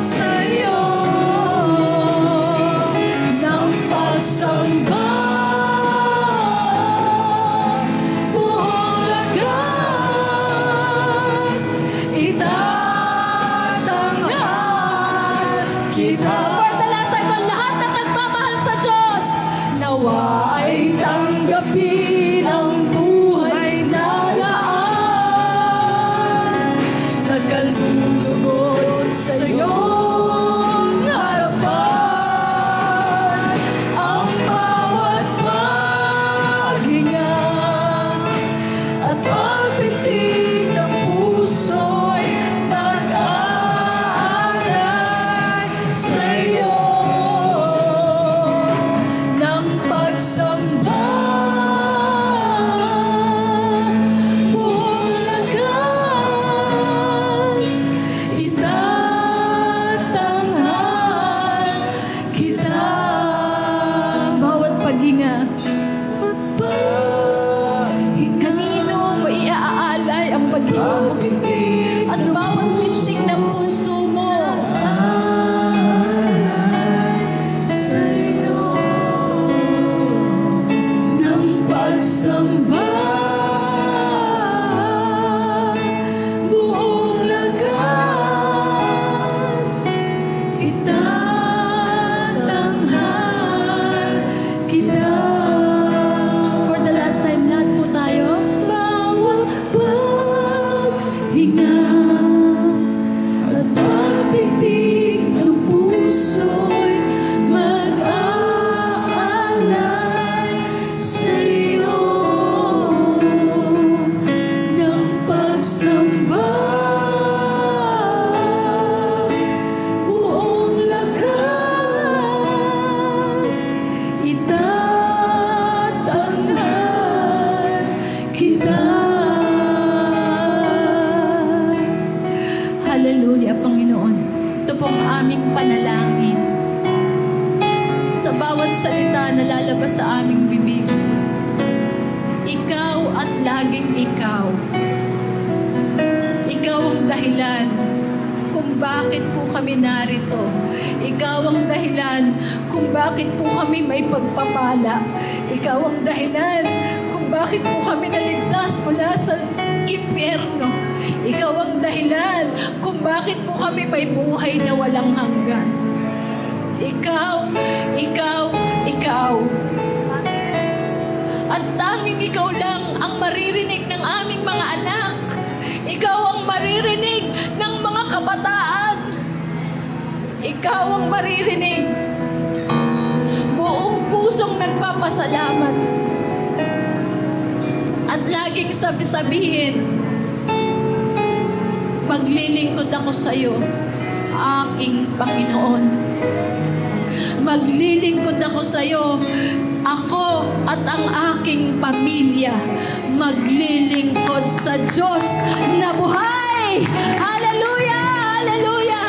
sa iyo ng pagsamba. Buong lakas, itatanghal kita. For the last time, ang lahat ng nagmamahal sa Diyos, nawa ay tanggapin ang buhay na laan. Nakalulugod sa iyong harapan. Ang bawat pag-ibig mo at bawat pinsik ng puso mo. Sa'yo ng pagsamba, buong lakas itatanghal kita. For the last time, lahat po tayo. Bawat paghinga at pagpitig ng puso'y mag-aalay sa'yo ng pagsamba, buong lakas itatanghal kita. Hallelujah, Panginoon. Ito pong aming panalangin. Sa bawat salita na lalabas sa aming bibig, ikaw at laging ikaw. Ikaw ang dahilan kung bakit po kami narito. Ikaw ang dahilan kung bakit po kami may pagpapala. Ikaw ang dahilan kung bakit po kami naligtas mula sa impyerno. Ikaw ang dahilan kung bakit po kami may buhay na walang hanggan. Ikaw, ikaw, ikaw. At tanging ikaw lang ang maririnig ng aming mga anak. Ikaw ang maririnig ng mga kabataan. Ikaw ang maririnig. Buong pusong nagpapasalamat. At laging sabi-sabihin, maglilingkod ako sa iyo, aking Panginoon. Maglilingkod ako sa iyo, ako at ang aking pamilya. Maglilingkod sa Diyos na buhay. Hallelujah! Hallelujah!